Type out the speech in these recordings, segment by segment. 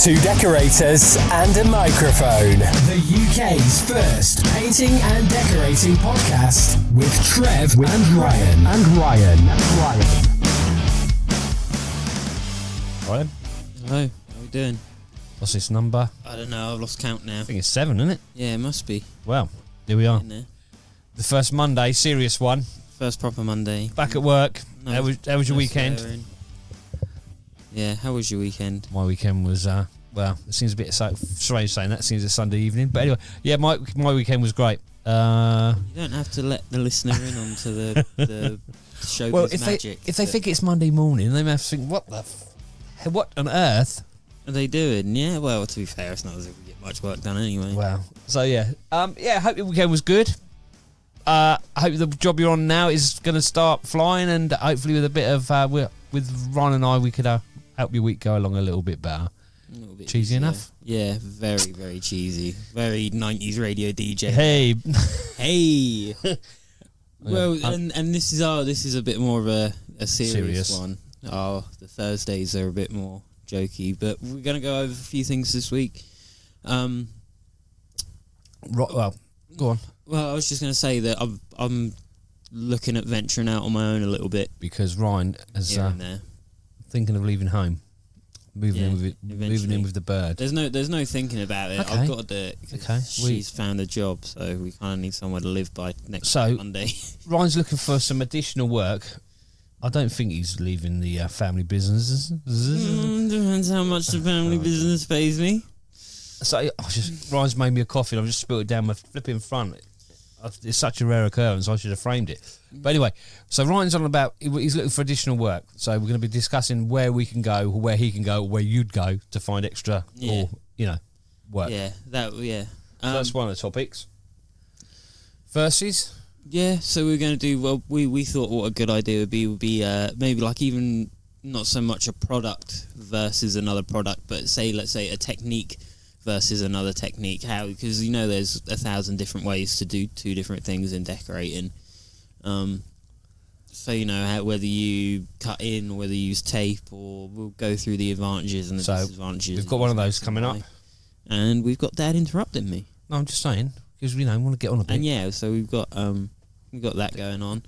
2 decorators and a microphone. The UK's first painting and decorating podcast with Trev and Ryan. Ryan. Ryan? Hello, how are we doing? What's this number? I don't know, I've lost count now. I think it's 7, isn't it? Yeah, it must be. Well, here we are. In there. The first Monday, serious one. First proper Monday. Back at work. No, how was your weekend? swearing. Yeah, how was your weekend? My weekend was, well, it seems a bit strange saying that. It seems a Sunday evening. But anyway, yeah, my weekend was great. You don't have to let the listener in onto the showbiz well, magic. If they think it's Monday morning, they must think, what on earth are they doing? Yeah, well, to be fair, it's not as if we get much work done anyway. Wow. So yeah, I hope your weekend was good. I hope the job you're on now is going to start flying, and hopefully with a bit of with Ron and I, we could help your week go along a little bit better. A little bit cheesy easier. enough? Yeah, very, very cheesy. Very 90s radio DJ. Hey. Hey. Well, and this is a bit more of a serious one. Oh, the Thursdays are a bit more jokey, but we're going to go over a few things this week. Well, go on. Well, I was just going to say that I'm looking at venturing out on my own a little bit. Because Ryan is Here and there. thinking of leaving home. Moving in eventually. with the bird. There's no thinking about it. Okay. I've got to do it. Okay. She's found a job, so we kind of need somewhere to live by next So, Monday. Ryan's looking for some additional work. I don't think he's leaving the family business. Depends how much the family business pays me. So Ryan's made me a coffee, and I've just spilled it down my flipping front. It's such a rare occurrence, I should have framed it. But anyway, so Ryan's on about, he's looking for additional work. So we're going to be discussing where we can go, or where he can go, or where you'd go to find extra, or, work. Yeah, So that's one of the topics. Versus? Yeah, so we're going to do, well, we thought what a good idea would be maybe like even not so much a product versus another product, but let's say a technique versus another technique. How? Because there's 1,000 different ways to do 2 different things in decorating. So how, whether you cut in or whether you use tape, or we'll go through the advantages and the disadvantages. We've got one of those coming up, and we've got Dad interrupting me. No, I'm just saying, because we want to get on a bit. And yeah, so we've got that going on.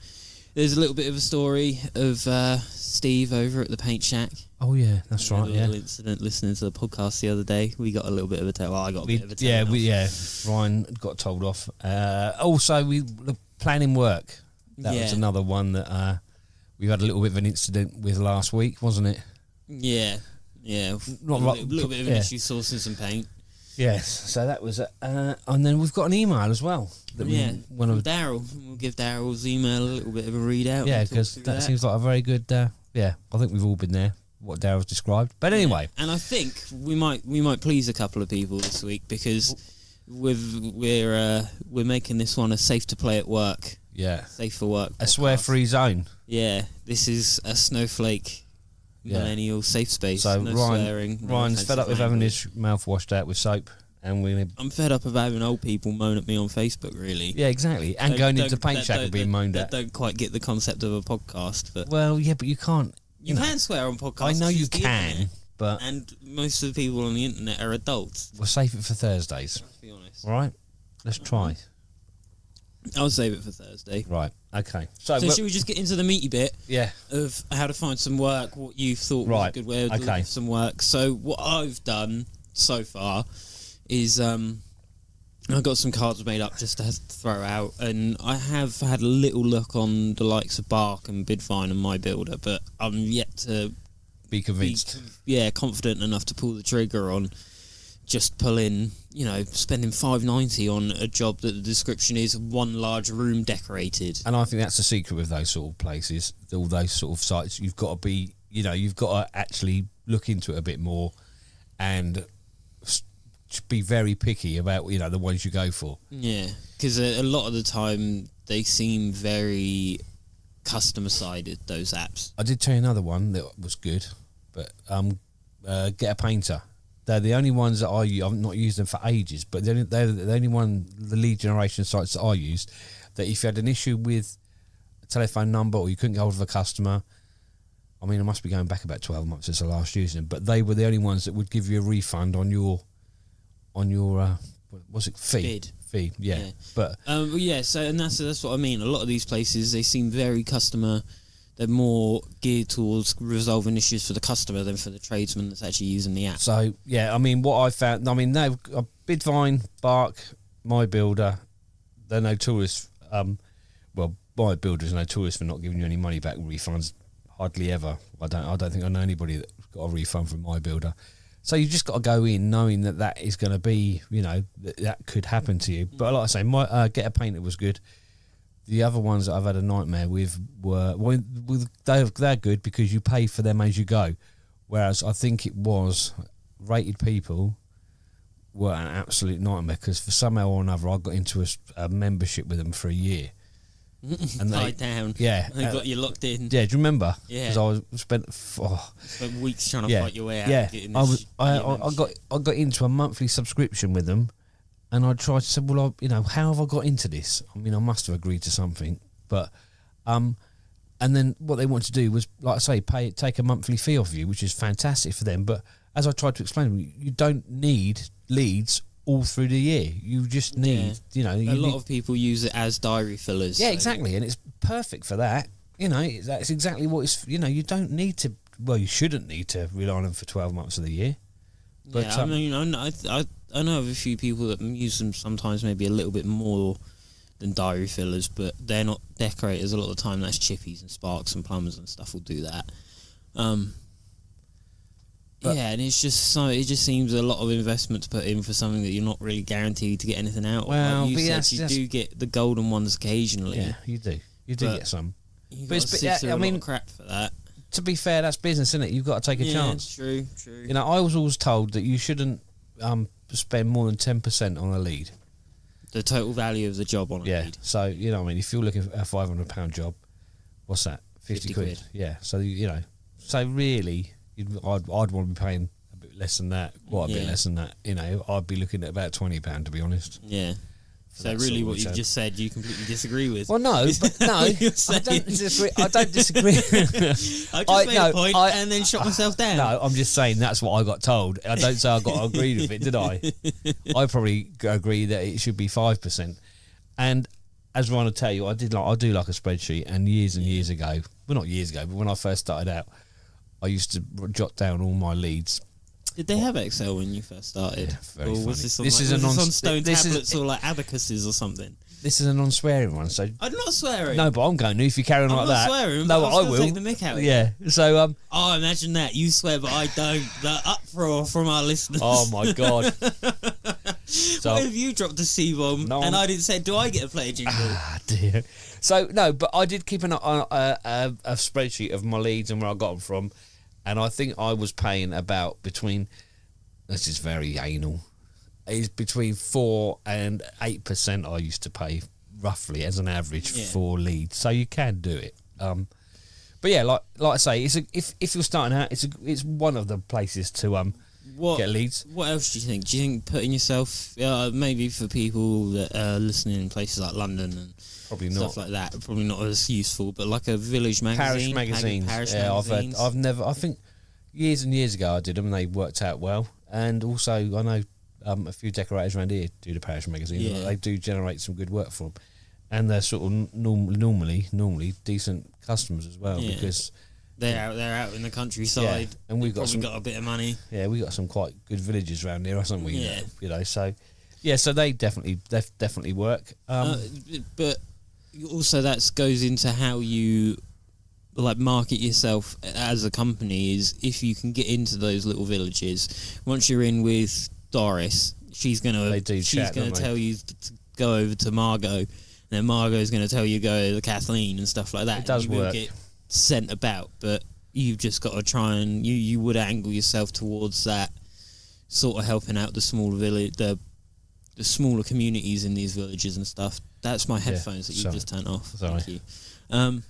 There's a little bit of a story of Steve over at the Paintshack. Oh yeah, that's right. A little incident listening to the podcast the other day. We got a little bit of a tale. I got a bit of a tale. Ryan got told off. Also, the planning work. That was another one that we had a little bit of an incident with last week, wasn't it? Yeah. Not a little bit of an issue sourcing some paint. Yes. So that was, and then we've got an email as well. From Daryl. We'll give Daryl's email a little bit of a read out. Yeah, because that seems like a very good. I think we've all been there. What Daryl's described, but anyway. And I think we might please a couple of people this week, because we're making this one a safe to play at work. Yeah. Safe for work. A swear-free zone. Yeah. This is a snowflake millennial safe space. So no swearing. Ryan's fed up with having his mouth washed out with soap, and I'm fed up of having old people moan at me on Facebook. Really. Yeah, exactly. And going into Paintshack and being moaned at. Don't quite get the concept of a podcast, but well, yeah, but you can't. You can swear on podcasts. I know you can, but and most of the people on the internet are adults. We'll save it for Thursdays. Let's be honest. All right, let's try. I'll save it for Thursday. Right. Okay. So should we just get into the meaty bit? Yeah. Of how to find some work, what you thought was a good way of doing some work. So what I've done so far is I got some cards made up just to throw out, and I have had a little look on the likes of Bark and Bidfine and My Builder, but I'm yet to be convinced. Confident enough to pull the trigger on just pulling, spending $5.90 on a job that the description is one large room decorated. And I think that's the secret with those sort of places, all those sort of sites. You've got to be, you've got to actually look into it a bit more and be very picky about, the ones you go for. Yeah, because a lot of the time they seem very customer-sided, those apps. I did tell you another one that was good, but Get a Painter. They're the only ones that I've not used them for ages, but they're the only one, the lead generation sites that I used, that if you had an issue with a telephone number or you couldn't get hold of a customer, I mean, I must be going back about 12 months since I last used them, but they were the only ones that would give you a refund on your what's it, fee? Fee, yeah. But so and that's what I mean. A lot of these places, they seem very customer. They're more geared towards resolving issues for the customer than for the tradesman that's actually using the app. So yeah, I mean, what I found, I mean, they've Bidvine, Bark, My Builder, they're notorious. Well, My Builder's notorious for not giving you any money back refunds. Hardly ever. I don't think I know anybody that got a refund from My Builder. So you just got to go in knowing that is going to be, that could happen to you. But like I say, my Get a Painter was good. The other ones that I've had a nightmare with were they're good because you pay for them as you go. Whereas I think it was Rated People were an absolute nightmare because for somehow or another I got into a membership with them for a year. And they down. Yeah. They got you locked in. Yeah, do you remember? Yeah. Because I spent weeks trying to fight your way out. Yeah. I got into a monthly subscription with them, and I tried to say, well, how have I got into this? I mean, I must have agreed to something, but and then what they want to do was, like I say, take a monthly fee off you, which is fantastic for them. But as I tried to explain, you don't need leads all through the year. You just need, a lot of people use it as diary fillers. Yeah, exactly, and it's perfect for that. That's exactly what it's. You don't need to. Well, you shouldn't need to rely on them for 12 months of the year. But I mean, I know of a few people that use them sometimes, maybe a little bit more than diary fillers, but they're not decorators. A lot of the time, that's chippies and sparks and plumbers and stuff will do that. And it just seems a lot of investment to put in for something that you're not really guaranteed to get anything out of. Well, like you do get the golden ones occasionally. Yeah, you do. You do get some. But it's a lot of crap for that. To be fair, that's business, isn't it? You've got to take a chance. True. I was always told that you shouldn't spend more than 10% on a lead. The total value of the job on a lead. So, if you're looking for a £500 job, what's that? 50 quid. Yeah. So, so really, I'd want to be paying a bit less than that, quite a bit less than that. I'd be looking at about £20, to be honest. Yeah. So really what you've just said, you completely disagree with. Well, no, but no, I don't disagree. I just made a point and then shot myself down. No, I'm just saying that's what I got told. I don't say I got to agree with it, did I? I probably agree that it should be 5%. And as Ryan will tell you, I do like a spreadsheet. And years ago, well, not years ago, but when I first started out, I used to jot down all my leads. Did they have Excel when you first started? Yeah, very funny. Was this on stone tablets or like abacuses or something? This is a non-swearing one, so I'm not swearing. No, but I'm going to if you carry on like that. I'm not swearing. No, but I will take the mick out. Yeah. So Oh, imagine that you swear, but I don't. The uproar from our listeners. Oh my god. So, what if you dropped a C-bomb and I didn't say, do I get to play a jingle? Ah, dear. So no, but I did keep a spreadsheet of my leads and where I got them from. And I think I was paying about between, this is very anal, is between 4 and 8% I used to pay roughly as an average for leads. So you can do it. But yeah, like I say, if you're starting out, it's one of the places to get leads. What else do you think? Do you think putting yourself, maybe for people that are listening in places like London and probably stuff like that, probably not as useful, but like a village magazine, parish magazines. Magazines. I've never. I think years and years ago I did them and they worked out well. And also I know a few decorators around here do the parish magazine. Yeah. They do generate some good work for them, and they're sort of normally decent customers as well because they're out in the countryside. Yeah. And we've got a bit of money. Yeah, we got some quite good villages around here, haven't we? Yeah. So yeah, so they definitely work. But also that goes into how you like market yourself as a company. Is if you can get into those little villages. Once you're in with Doris, she's gonna tell you to go over to Margot, and then Margot's gonna tell you to go to Kathleen and stuff like that. It does work. Get sent about, but you've just got to try and you would angle yourself towards that sort of helping out the smaller village, the smaller communities in these villages and stuff. That's my headphones that you just turned off. Sorry. Thank you.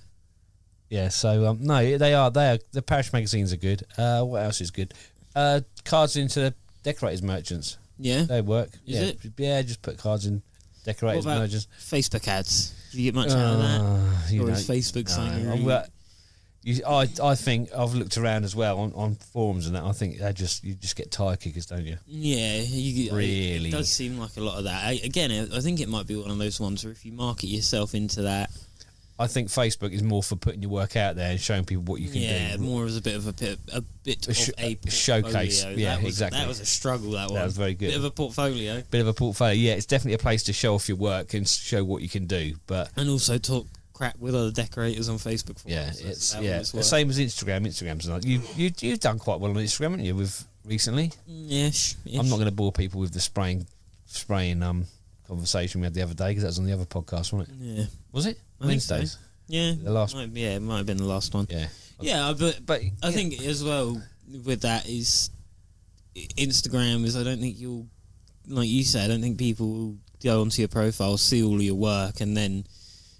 Yeah, so no, they are the parish magazines are good. What else is good? Cards into the Decorators merchants. Yeah, they work. Is it? Yeah, just put cards in Decorators merchants. Facebook ads? Do you get much out of that? Or is Facebook something? I think I've looked around as well on forums and that. I think you just get tire kickers, don't you? Yeah, really. It does seem like a lot of that. I think it might be one of those ones where if you market yourself into that. I think Facebook is more for putting your work out there and showing people what you can do. Yeah, more as a bit of a showcase. Yeah, exactly. That was a struggle. That one. That was very good. Bit of a portfolio. Yeah, it's definitely a place to show off your work and show what you can do. And also talk crap with other decorators on Facebook. The same as Instagram. Instagram's like you've done quite well on Instagram, haven't you? With recently. Yes. I'm not going to bore people with the spraying conversation we had the other day because that was on the other podcast, wasn't it? Yeah. Was it? Wednesdays. So. Yeah. The last. It might have been the last one. Yeah. Yeah, but I think as well with that is Instagram is I don't think you'll, like you said, I don't think people will go onto your profile, see all of your work, and then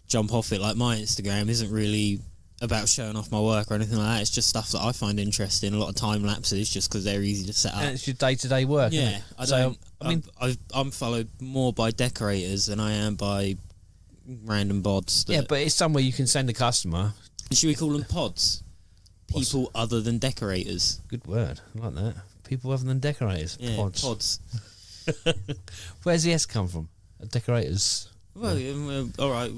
jump off it. Like my Instagram isn't really about showing off my work or anything like that. It's just stuff that I find interesting. A lot of time lapses, just because they're easy to set up. And it's your day-to-day work. Yeah, isn't it? I'm followed more by decorators than I am by random bods. Yeah, but it's somewhere you can send a customer. Should we call them pods? People other than decorators. Good word. I like that. People other than decorators. Yeah, pods. Where's the S come from? Decorators. Well, all right.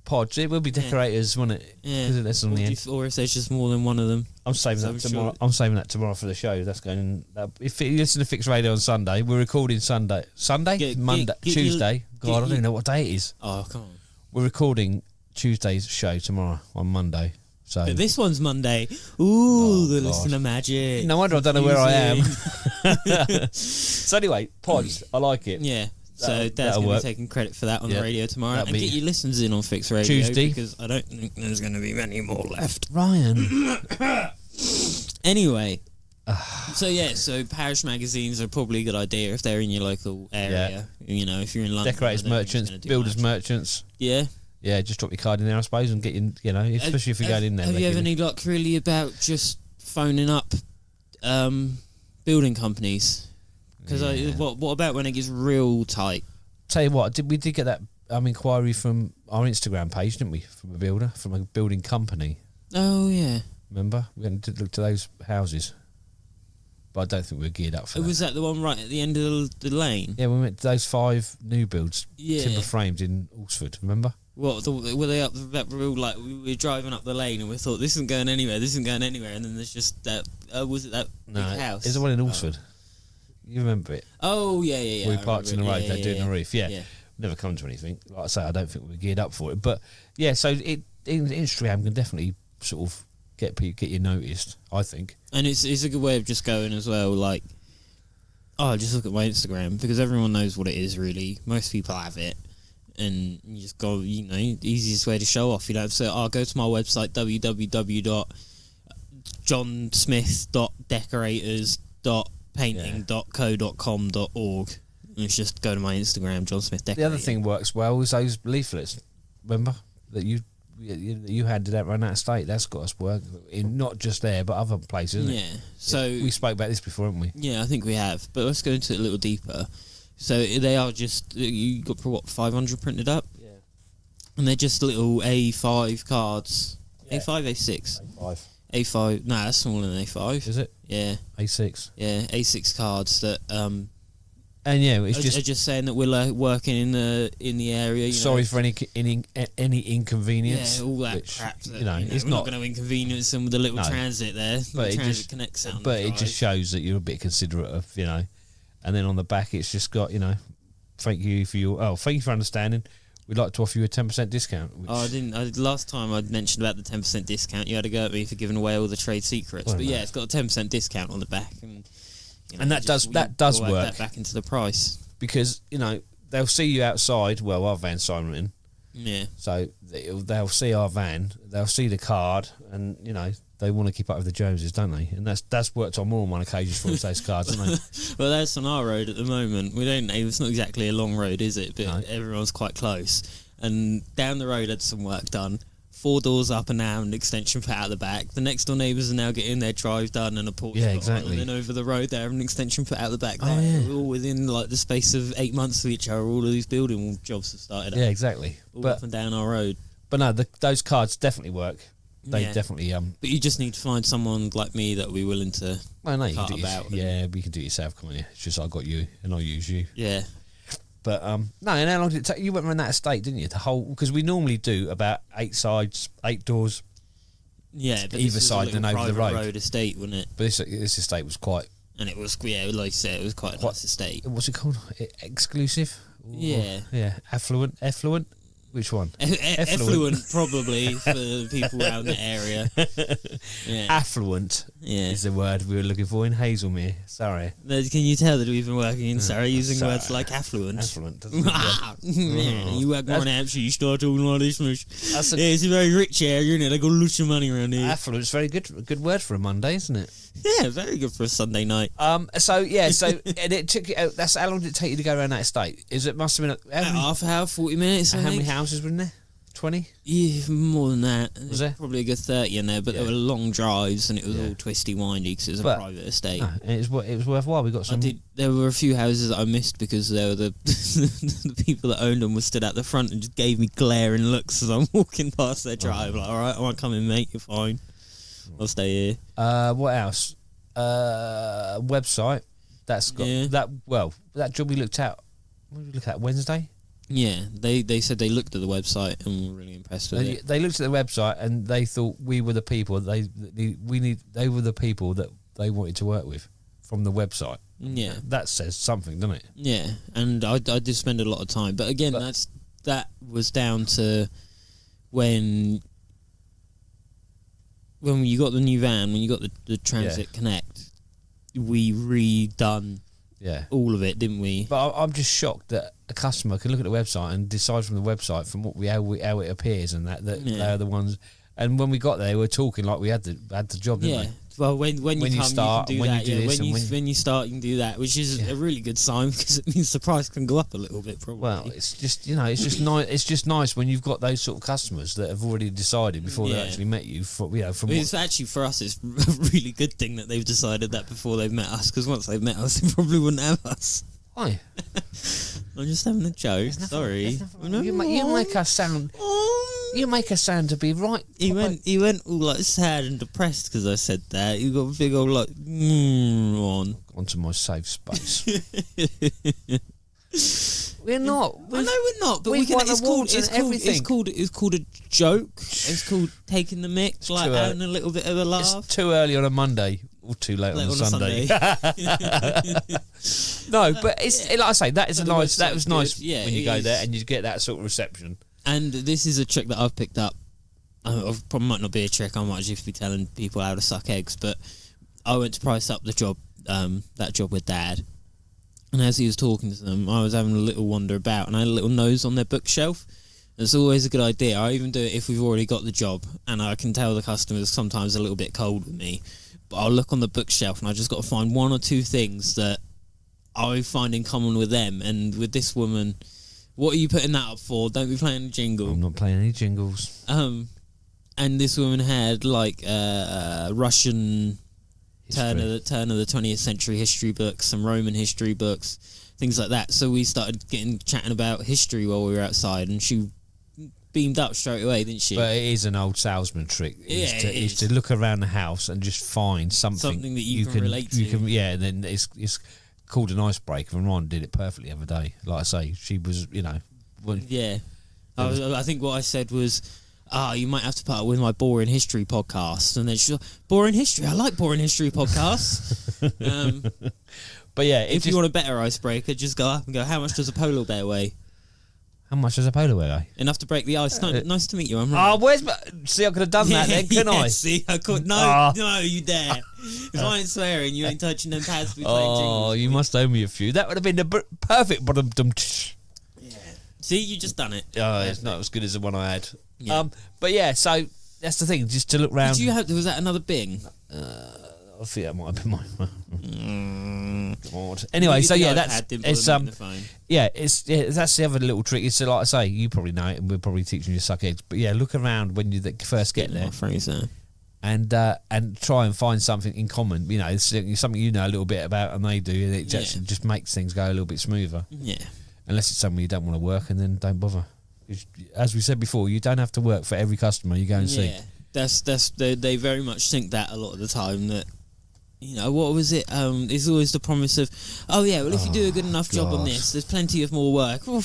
Pods. It will be decorators, won't it? Yeah. Or if there's just more than one of them. I'm saving that tomorrow. I'm saving that tomorrow for the show. That's going. If you listen to Fixed Radio on Sunday, we're recording Sunday, Monday, Tuesday. God, I don't even know what day it is. Oh, come on. We're recording Tuesday's show tomorrow on Monday. So but this one's Monday. Ooh, the listener magic. No wonder I don't know where I am. So anyway, pods. I like it. Yeah. So Dad's going to be taking credit for that on the radio tomorrow. And get your listens in on Fixed Radio. Tuesday. Because I don't think there's going to be many more left. Ryan. Anyway. So parish magazines are probably a good idea if they're in your local area. Yeah. You know, if you're in London. Decorators, merchants, builders, merchants. Yeah. Yeah, just drop your card in there, I suppose, and get in, especially if you're going in there. Have you ever any luck really about just phoning up building companies? Because what about when it gets real tight? Tell you what, we did get that inquiry from our Instagram page, didn't we? From a builder, from a building company. Oh, yeah. Remember? We went to look to those houses. But I don't think we were geared up for that. Was that the one right at the end of the lane? Yeah, we went to those 5 new builds, timber frames in Alsford, remember? What, were they up that real, like, we were driving up the lane and we thought, this isn't going anywhere, and then there's just that, was it that big house? It's the one in Alsford. You remember it? Oh, yeah. We parked in the road, they're doing the roof, yeah. Never come to anything. Like I say, I don't think we were geared up for it. But, yeah, so Instagram can definitely sort of get you noticed, I think. And it's a good way of just going as well, like, just look at my Instagram, because everyone knows what it is, really. Most people have it. And you just go, easiest way to show off. You don't have to say, go to my website, www.johnsmith.decorators.painting.co.com.org. And it's just go to my Instagram, John Smith Decorator. The other thing works well is those leaflets, remember? That you handed out around that estate. That's got us work in not just there, but other places, isn't it? Yeah. So we spoke about this before, haven't we? Yeah, I think we have. But let's go into it a little deeper. So they are just, you got for 500 printed up? Yeah. And they're just little A5 cards. Yeah. A5, A6? A5. No, that's smaller than A5. Is it? Yeah. A6. Yeah, A6 cards that and yeah, it's just saying that we're working in the area. Sorry for any inconvenience. Yeah, all that crap. That, it's we're not going to inconvenience them with a little transit there. But transit connects out. But it just shows that you're a bit considerate of, And then on the back, it's just got, thank you for understanding. We'd like to offer you a 10% discount. Last time I mentioned about the 10% discount, you had to go at me for giving away all the trade secrets. But yeah, it's got a 10% discount on the back, and that does work. That back into the price because they'll see you outside. Well, our van's siren. Yeah. So they'll see our van, they'll see the card, and they want to keep up with the Joneses, don't they? And that's worked on more than one occasion for those cards, haven't they? Well, that's on our road at the moment. It's not exactly a long road, is it? But everyone's quite close. And down the road had some work done. 4 doors up and now an extension put out the back. The next door neighbours are now getting their drive done and a porch put on. And then over the road they have an extension put out the back. All within the space of 8 months of each other, all of these building jobs have started up. Yeah, exactly. All up and down our road. But no, those cards definitely work. they definitely. But you just need to find someone like me that will be willing to. Well, no, you cut can do about. but you can do it yourself, can't you? It's just I got you and I use you. Yeah. But no, and how long did it take? You went around that estate, didn't you? The whole, because we normally do about 8 sides, 8 doors. Yeah, but either side and over the road estate, wasn't it? But this estate was quite. And it was, like I said, it was quite a nice estate. What's it called? Exclusive? Yeah. Yeah. Affluent? Which one? Effluent, probably, for the people around the area. Yeah. Affluent is the word we were looking for in Hazelmere. Sorry. Can you tell that we've been working in Surrey using words like affluent? Affluent, doesn't it? You work more in Hampshire, you start talking like this much. It's a very rich area, isn't it? They got lots of money around here. Affluent's very good word for a Monday, isn't it? Yeah, very good for a Sunday night. And it took you. That's how long did it take you to go around that estate? Must have been half an hour, 40 minutes. How many houses were in there? 20? Yeah, more than that. Was there? Probably a good 30 in there, but there were long drives and it was all twisty windy because it was a private estate. No, it was worthwhile. We got some. There were a few houses that I missed because there were the people that owned them were stood at the front and just gave me glaring looks as I'm walking past their drive. Like, all right, I won't come in, mate. You're fine. I'll stay here. What else? Website. That's got that. Well, that job we looked at. What did we look at Wednesday? Yeah, they said they looked at the website and were really impressed with it. They looked at the website and they thought we were the people they were the people that they wanted to work with from the website. Yeah, that says something, doesn't it? Yeah, and I did spend a lot of time, but again, that was down to when you got the new van, when you got the Transit Connect, we redone all of it, didn't we? But I'm just shocked that a customer can look at the website and decide from the website, from how it appears, and that they're the ones. And when we got there, we were talking like we had the job, didn't we? Well, when you start, you can do that. When you start, you can do that, which is a really good sign because it means the price can go up a little bit. Probably. Well, it's just it's just nice. It's just nice when you've got those sort of customers that have already decided before they actually met you. It's actually for us, it's a really good thing that they've decided that before they've met us. Because once they've met us, they probably wouldn't have us. Why? I'm just having a joke. Sorry. You make us sound. You make us sound to be right. He went all like sad and depressed because I said that. You got a big old like on onto my safe space. We're not. I know we're not, but we can. It's called a joke. It's called taking the mick, like having a little bit of a laugh. It's too early on a Monday or too late on a Sunday. No, but it's like I say, that is a nice. That was nice when you go there and you get that sort of reception. And this is a trick that I've picked up. Probably might not be a trick. I might just be telling people how to suck eggs. But I went to price up the job, that job with Dad. And as he was talking to them, I was having a little wander about, and I had a little nose on their bookshelf. It's always a good idea. I even do it if we've already got the job, and I can tell the customers sometimes a little bit cold with me. But I'll look on the bookshelf, and I just got to find one or two things that I find in common with them. And with this woman, what are you putting that up for? Don't be playing a jingle. I'm not playing any jingles. And this woman had like Russian turn of the 20th century history books, some Roman history books, things like that. So we started chatting about history while we were outside, and she beamed up straight away, didn't she? But it is an old salesman trick. Is to look around the house and just find something that you can relate to. And then it's called an icebreaker, and Ron did it perfectly the other day. Like I say, she was, I think what I said was, you might have to put up with my boring history podcast. And then she's like, boring history? I like boring history podcasts. But yeah, if you want a better icebreaker, just go up and go, how much does a polar bear weigh? How much does a polar bear weigh? Enough to break the ice. Nice to meet you. I'm right. See, I could have done that then, couldn't I? See, I could. No, you dare. If I ain't swearing, you ain't touching them pads. Oh, you must owe me a few. That would have been the perfect bottom. See, you just done it. Oh, it's not as good as the one I had. Yeah. But yeah, so that's the thing, just to look round. Was that another Bing? I think that might have been mine. God. Anyway, so yeah, that's that's the other little trick. It's like I say, you probably know it, and we're probably teaching you to suck eggs. But yeah, look around when you first get there, and try and find something in common. It's something you know a little bit about, and they do, and it actually just makes things go a little bit smoother. Yeah. Unless it's somewhere you don't want to work, and then don't bother. As we said before, you don't have to work for every customer you go and see. They very much think that a lot of the time that. What was it? It's always the promise of, if you do a good enough job on this, there's plenty of more work. Well,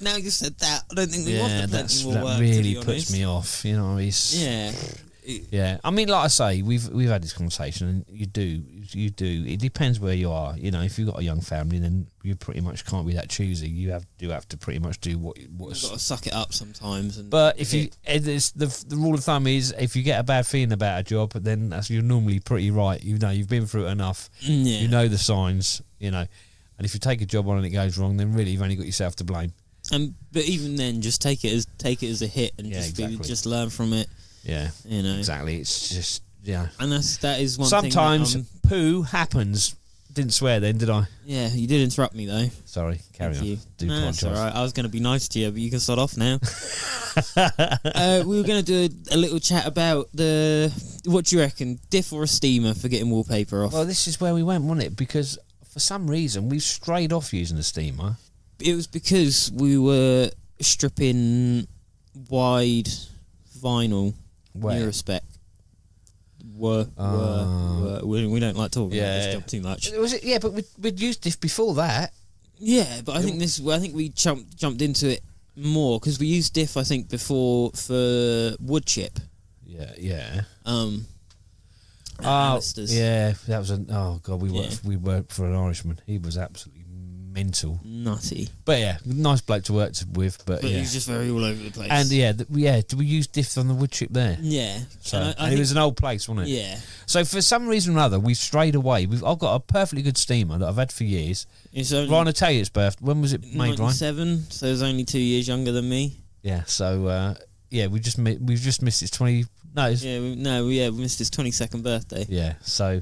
now you said that, I don't think we want the plenty more work. That really puts me off. Yeah. I mean, like I say, we've had this conversation, and you do. It depends where you are. If you've got a young family, then you pretty much can't be that choosy. You have to pretty much do what's. You've got to suck it up sometimes. But if the rule of thumb is, if you get a bad feeling about a job, then you're normally pretty right. You've been through it enough. Yeah. You know the signs. And if you take a job on and it goes wrong, then really you've only got yourself to blame. But even then, just take it as a hit and just learn from it. Yeah, exactly. It's just and that is one sometimes thing. Sometimes poo happens. Didn't swear then, did I? Yeah, you did interrupt me though. Sorry, carry on. You. That's all right. I was going to be nice to you, but you can start off now. We were going to do a little chat about what do you reckon, diff or a steamer for getting wallpaper off? Well, this is where we went, wasn't it? Because for some reason we've strayed off using a steamer. It was because we were stripping wide vinyl. Neurospec. We don't like talking about this job too much. Was it? Yeah, but we'd used diff before that. Yeah, but I think we jumped into it more because we used diff. I think before for wood chip. Yeah. Alistair's. Yeah, that was we worked for an Irishman. He was absolutely mental, nutty. But yeah, nice bloke to work with. But he was just very all over the place. And did we use diff on the wood chip there? Yeah. So and it was an old place, wasn't it? Yeah. So for some reason or other, we've strayed away. I've got a perfectly good steamer that I've had for years. Ryan, I tell you, its birth. When was it made, Ryan? 97. So it was only 2 years younger than me. Yeah. So we've just missed its 20. No. We missed his 22nd birthday. Yeah. So.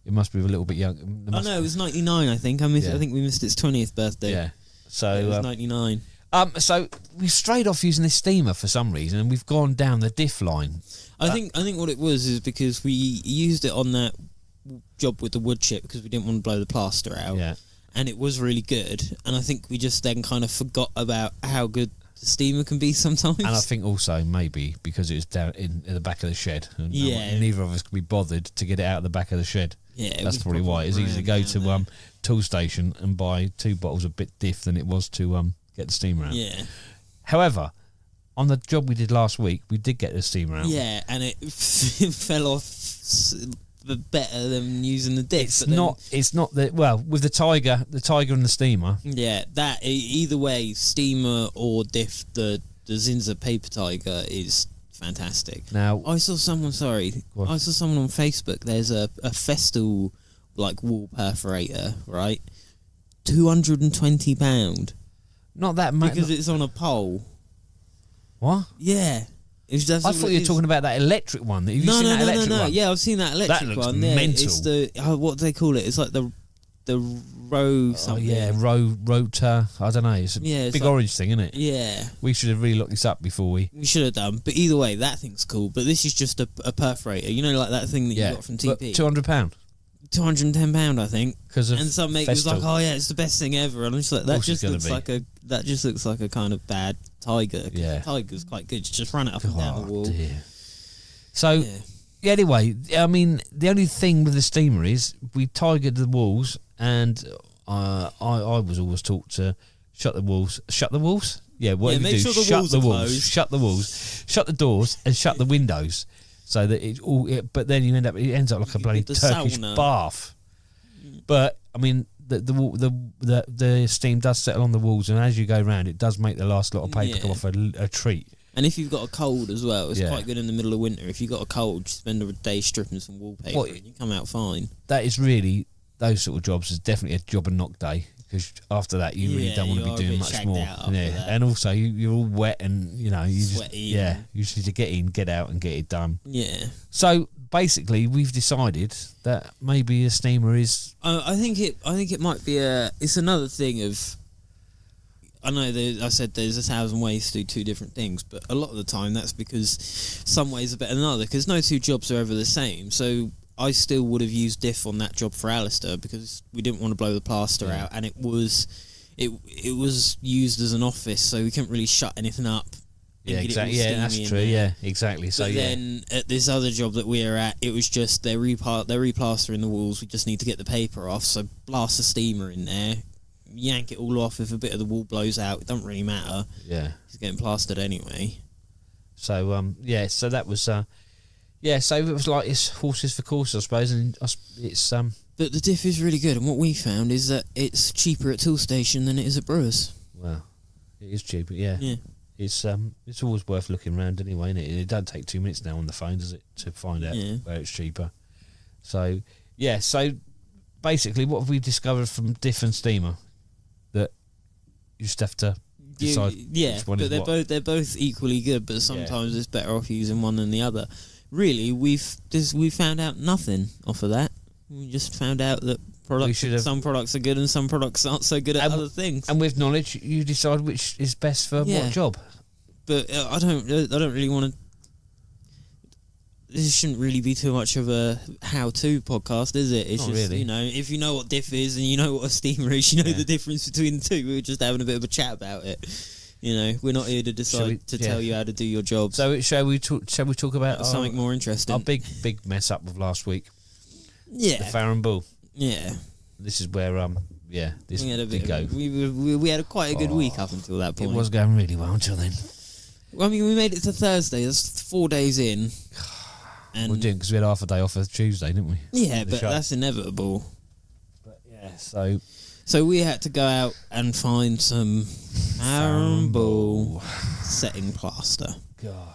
It must be a little bit young. It was 99, I think. I think we missed its 20th birthday. Yeah. So it was 99. So we've strayed off using this steamer for some reason, and we've gone down the diff line. I think what it was is because we used it on that job with the wood chip because we didn't want to blow the plaster out. Yeah. And it was really good. And I think we just then kind of forgot about how good the steamer can be sometimes. And I think also maybe because it was down in the back of the shed. And neither of us could be bothered to get it out of the back of the shed. Yeah, that's probably why. It's easier to go to tool station and buy 2 bottles of bit diff than it was to get the steamer out. Yeah. However, on the job we did last week, we did get the steamer out. Yeah, and it fell off better than using the diff. It's not with the tiger and the steamer. Yeah, that either way, steamer or diff, the Zinseer paper tiger is fantastic. Now I saw someone on Facebook. There's a Festool wall perforator, right? £220. Not that much because it's on a pole. What? Yeah. I thought you were talking about that electric one. Have you seen that electric one? Yeah, I've seen that electric one. That looks mental. It's the what do they call it? It's like the row something. Oh yeah, rotor. I don't know. It's a big orange thing, isn't it? Yeah. We should have really looked this up before we should have done. But either way, that thing's cool. But this is just a perforator. Like that thing that you got from TP. £200. £210, I think. And some mate was like, "Oh yeah, it's the best thing ever." And I'm just like, that just looks like a kind of bad tiger. Yeah, tiger's quite good. Just run it up and down the wall. Dear. So anyway, I mean, the only thing with the steamer is we tigered the walls, and I was always taught to shut the walls. Shut the walls? Yeah. What do you do? Shut the walls. Shut the walls. Shut the doors and shut the windows. So that but then it ends up like a bloody Turkish bath. But I mean, the steam does settle on the walls, and as you go round, it does make the last lot of paper come off a treat. And if you've got a cold as well, it's quite good in the middle of winter. If you've got a cold, just spend a day stripping some wallpaper, and you come out fine. That is really, those sort of jobs is definitely a job and knock day. Because after that, you really don't want to be doing much more. Yeah, and also you're all wet and you sweaty. You just need to get in, get out, and get it done. Yeah. So basically, we've decided that maybe a steamer is. I think it might be it's another thing of. I know I said there's 1,000 ways to do 2 different things, but a lot of the time that's because some ways are better than other. Because no 2 jobs are ever the same. So. I still would have used diff on that job for Alistair because we didn't want to blow the plaster out, and it was used as an office, so we couldn't really shut anything up Yeah, exactly. Yeah, that's true. Yeah, exactly. So but then at this other job that we were at, it was just they're replastering the walls. We just need to get the paper off. So blast the steamer in there, yank it all off. If a bit of the wall blows out, it doesn't really matter. Yeah, it's getting plastered anyway. So so that was so it was like it's horses for courses, I suppose, and it's But the diff is really good, and what we found is that it's cheaper at Toolstation than it is at Brewers. Well, it is cheaper. Yeah. It's always worth looking around anyway, isn't it? It doesn't take 2 minutes now on the phone, does it, to find out where it's cheaper. So so basically, what have we discovered from diff and steamer? That you just have to decide which one is what. They're both equally good, but sometimes it's better off using one than the other. Really, we found out nothing off of that. We just found out that some products are good and some products aren't so good at other things. And with knowledge, you decide which is best for what job. But I don't really want to. This shouldn't really be too much of a how-to podcast, is it? It's not just really. If you know what diff is and you know what a steamer is, you know the difference between the two. We were just having a bit of a chat about it. We're not here to decide to tell you how to do your job. So shall we talk about something more interesting? Our big mess up of last week. Yeah, the Farron Bull. Yeah, this is where this did go. We had quite a good week up until that point. It was going really well until then. Well, I mean, we made it to Thursday. That's 4 days in. And we're doing because we had half a day off of Tuesday, didn't we? Yeah, but that's inevitable. But so we had to go out and find some Farron Bull setting plaster. God.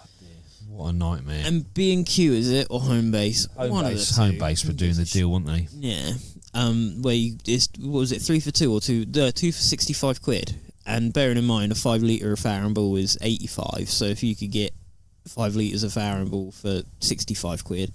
What a nightmare. And B&Q, is it, or Homebase? Homebase were doing the deal, weren't they? Yeah. Where what was it, 3 for 2 or 2 for 65 quid? And bearing in mind, a 5 litre of Farron Bull is 85, so if you could get 5 litres of Farron Bull for 65 quid,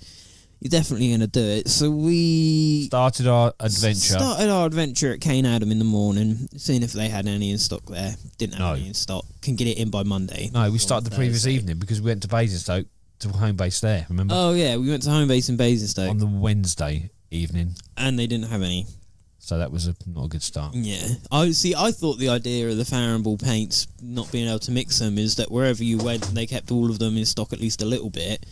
you're definitely going to do it. So we started our adventure at Cane Adam in the morning, seeing if they had any in stock there. Didn't have any in stock. Can get it in by Monday. No, we started the previous evening because we went to Basingstoke to Homebase there, remember? Oh yeah, we went to Homebase in Basingstoke on the Wednesday evening. And they didn't have any. So that was not a good start. Yeah. I thought the idea of the Farron Bull paints not being able to mix them is that wherever you went, they kept all of them in stock at least a little bit.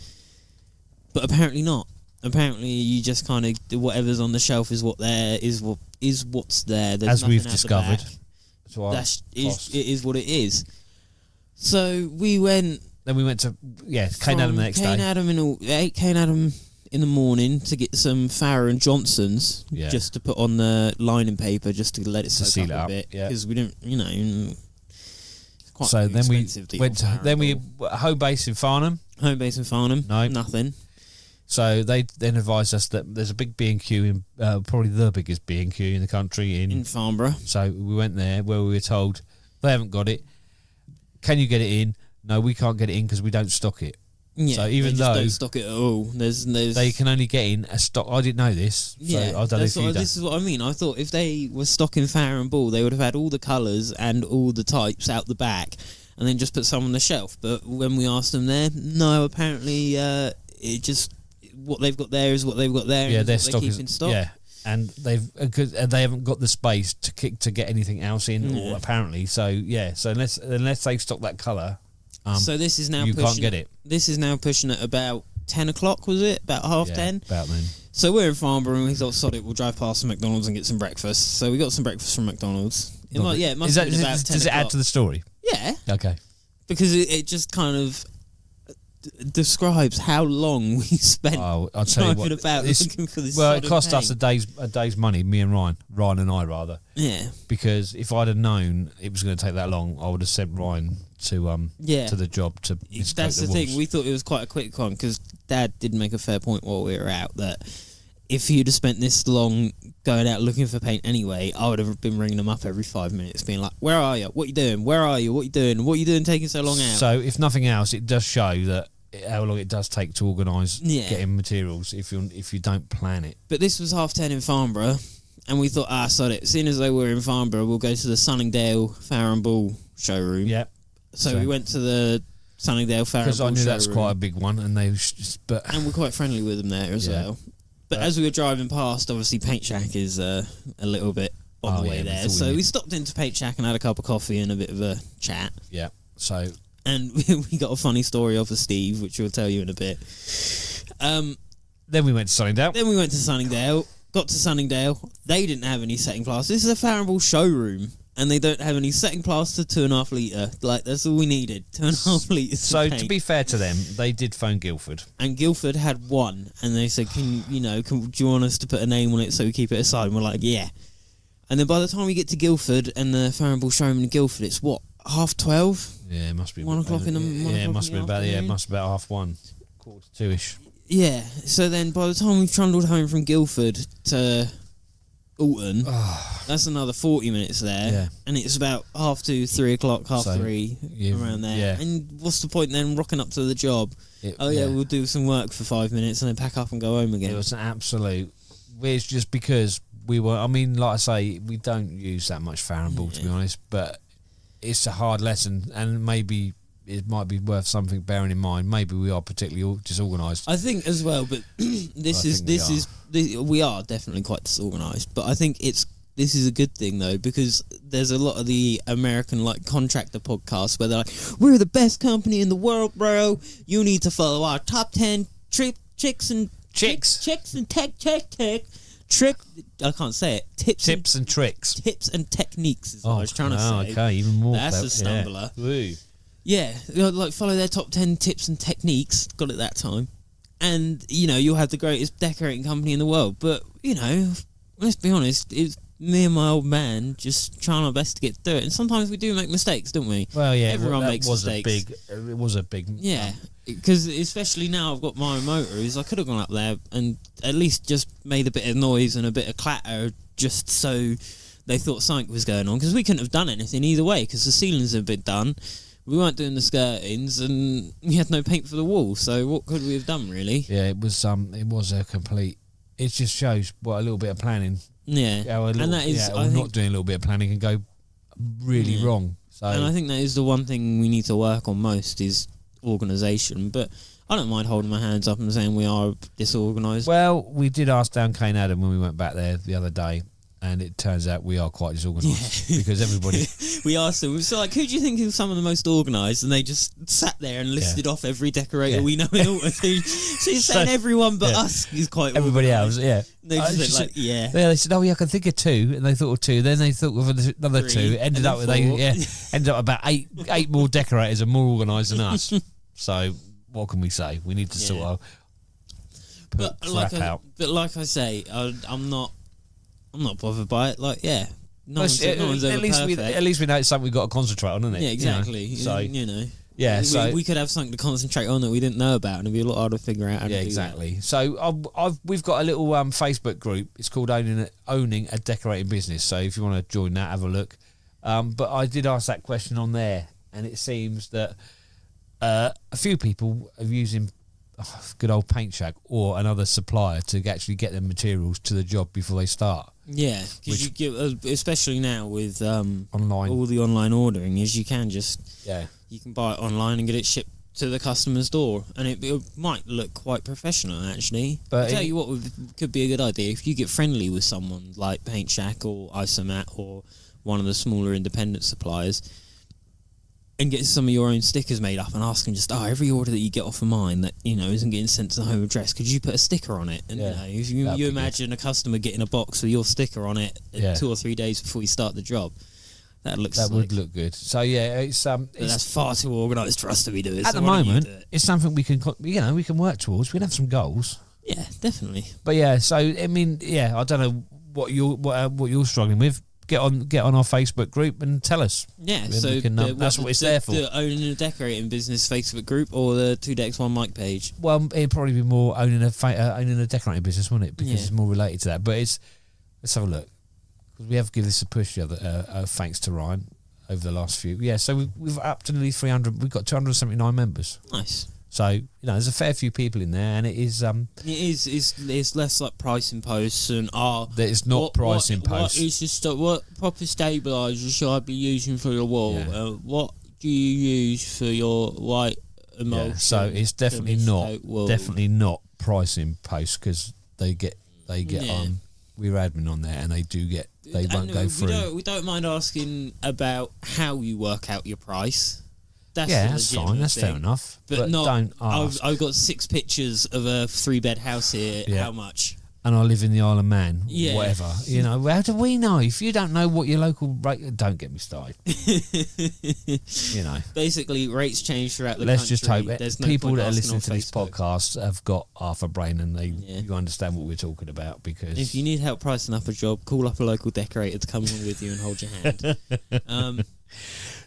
But apparently not. Apparently, you just kind of whatever's on the shelf is what's there. There's as we've discovered, it is what it is. So we went. Then we went to Cane Adam the next day. Cane Adam in the morning to get some Farron Johnsons just to put on the lining paper just to let it soak up a bit because we didn't, Quite so then we went to Homebase in Farnham. Homebase in Farnham. No, nothing. So they then advised us that there's a big B&Q in probably the biggest B&Q in the country in Farnborough. So we went there where we were told they haven't got it. Can you get it in? No, we can't get it in because we don't stock it. Yeah, so even they just don't stock it at all. There's they can only get in a stock. I didn't know this. So I don't know if you this is what I mean. I thought if they were stocking Farron Bull, they would have had all the colours and all the types out the back, and then just put some on the shelf. But when we asked them there, no, apparently it just what they've got there is what they've got there. Yeah, their stock is in stock. Yeah, and they haven't got the space to get anything else in, or apparently. So so unless they stock that colour. So this is now can't get it. This is now pushing at about 10 o'clock, was it? About half 10? About then. So we're in Farnborough and we thought, sod it, we'll drive past some McDonald's and get some breakfast. So we got some breakfast from McDonald's. It must have been about 10 o'clock. Does it add to the story? Yeah. Okay. Because it just kind of describes how long we spent I'll tell you what, looking for this. Well, it cost us a day's money, me and Ryan and I rather. Yeah. Because if I'd have known it was going to take that long, I would have sent Ryan to the job to. That's the thing. We thought it was quite a quick one because Dad did make a fair point while we were out that if you'd have spent this long going out looking for paint anyway, I would have been ringing them up every 5 minutes, being like, "Where are you? What are you doing? Where are you? What are you doing? What are you doing? Taking so long out?" So, if nothing else, it does show that how long it does take to organise getting materials if you don't plan it. But this was 10:30 in Farnborough, and we thought, sod it. Seeing as though we're in Farnborough, we'll go to the Sunningdale Farron Bull showroom. Yep. So we went to the Sunningdale Farron Bull showroom. Because I knew that's quite a big one, and and we're quite friendly with them there as well. But as we were driving past, obviously Paintshack is a little bit on the way there. So we stopped into Paintshack and had a cup of coffee and a bit of a chat. Yeah. So and we got a funny story off of Steve, which we'll tell you in a bit. Then we went to Sunningdale. Got to Sunningdale. They didn't have any setting plaster. This is a Farnborough showroom, and they don't have any setting plaster 2.5 litre. Like, that's all we needed. 2.5 litres. So, to be fair to them, they did phone Guildford. And Guildford had one, and they said, do you want us to put a name on it so we keep it aside? And we're like, yeah. And then by the time we get to Guildford and the Farnborough showroom in Guildford, it's what, 12:30? Yeah, it must be 1 o'clock in the morning. Yeah, it must be about 1:30, 1:45, Yeah, so then by the time we've trundled home from Guildford to Alton, that's another 40 minutes there. Yeah. And it's about 2:30, 3 o'clock, 3:30, around there. Yeah. And what's the point then rocking up to the job? We'll do some work for 5 minutes and then pack up and go home again. It was an absolute... It's just because we were... I mean, like I say, we don't use that much Farnborough, to be honest, but it's a hard lesson, and maybe... It might be worth something bearing in mind. Maybe we are particularly disorganised. I think as well, but we are definitely quite disorganised. But I think this is a good thing though, because there's a lot of the American contractor podcasts where they're like, "We're the best company in the world, bro. You need to follow our top 10 chicks and tech. I can't say it. Tips and tricks. Tips and techniques is what I was trying to say. Okay, even more. That's a stumbler. Yeah. Yeah, follow their top 10 tips and techniques. Got it that time. And, you'll have the greatest decorating company in the world. But, let's be honest, it's me and my old man just trying our best to get through it. And sometimes we do make mistakes, don't we? Well, yeah. Everyone makes mistakes. It was a big... Yeah, because especially now I've got my own motor, I could have gone up there and at least just made a bit of noise and a bit of clatter just so they thought something was going on. Because we couldn't have done anything either way because the ceilings had been done. We weren't doing the skirtings, and we had no paint for the wall. So what could we have done, really? Yeah, it was a complete. It just shows what a little bit of planning. Yeah, and that is. I think, not doing a little bit of planning can go really wrong. So, and I think that is the one thing we need to work on most is organisation. But I don't mind holding my hands up and saying we are disorganised. Well, we did ask down Cane Adam when we went back there the other day. And it turns out we are quite disorganised because everybody... We asked them, so who do you think is some of the most organised? And they just sat there and listed off every decorator we know in Alton. So you're saying everyone but us is quite everybody organised. else, yeah. They just said, Yeah, they said, I can think of 2. And they thought of 2. Then they thought of another 3, 2. Ended up with ended up about 8 more decorators and more organised than us. So what can we say? We need to sort of put crap out. But like I say, I'm not bothered by it. No one's ever perfect. At least we know it's something we've got to concentrate on, isn't it? Yeah, exactly. We could have something to concentrate on that we didn't know about, and it'd be a lot harder to figure out how to do exactly. that. So we've got a little Facebook group. It's called Owning a Decorating Business. So if you want to join that, have a look. But I did ask that question on there, and it seems that a few people are using good old Paintshack or another supplier to actually get their materials to the job before they start. Yeah, because you get, especially now with online, all the online ordering, is you can just you can buy it online and get it shipped to the customer's door, and it might look quite professional actually. But I'll tell you what could be a good idea if you get friendly with someone like Paintshack or Isomat or one of the smaller independent suppliers. And get some of your own stickers made up and ask them just, every order that you get off of mine that, isn't getting sent to the home address, could you put a sticker on it? And, if you imagine a customer getting a box with your sticker on it 2 or 3 days before you start the job, that would look good. So, it's that's far too organised for us to be doing. At the moment, it's something we can work towards. We can have some goals. Yeah, definitely. But, I don't know what you're struggling with. Get on our Facebook group and tell us. Yeah, that's what it's there for. The Owning a Decorating Business Facebook group or the 2 Decks 1 Mic page? Well, it'd probably be more owning a decorating business, wouldn't it? Because it's more related to that. But let's have a look. Because we have given this a push thanks to Ryan over the last few. Yeah, so we've up to nearly 300. We've got 279 members. Nice. So there's a fair few people in there, and it is. It's less like pricing posts and It's not pricing posts. It's just what proper stabiliser should I be using for your wall? Yeah. What do you use for your white emulsion? Yeah, so it's definitely not pricing posts because they get on. We're admin on there, and they won't go through. We don't mind asking about how you work out your price. that's fine. That's fair enough. But not. Don't ask. I've got 6 pictures of a 3-bed house here. Yeah. How much? And I live in the Isle of Man. Yeah. Whatever. You know, how do we know? If you don't know what your local rate, don't get me started. You know. Basically, rates change throughout the country. Let's just hope that people that are listening to this Facebook. podcast have got half a brain and you understand what we're talking about. Because if you need help pricing up a job, call up a local decorator to come on with you and hold your hand.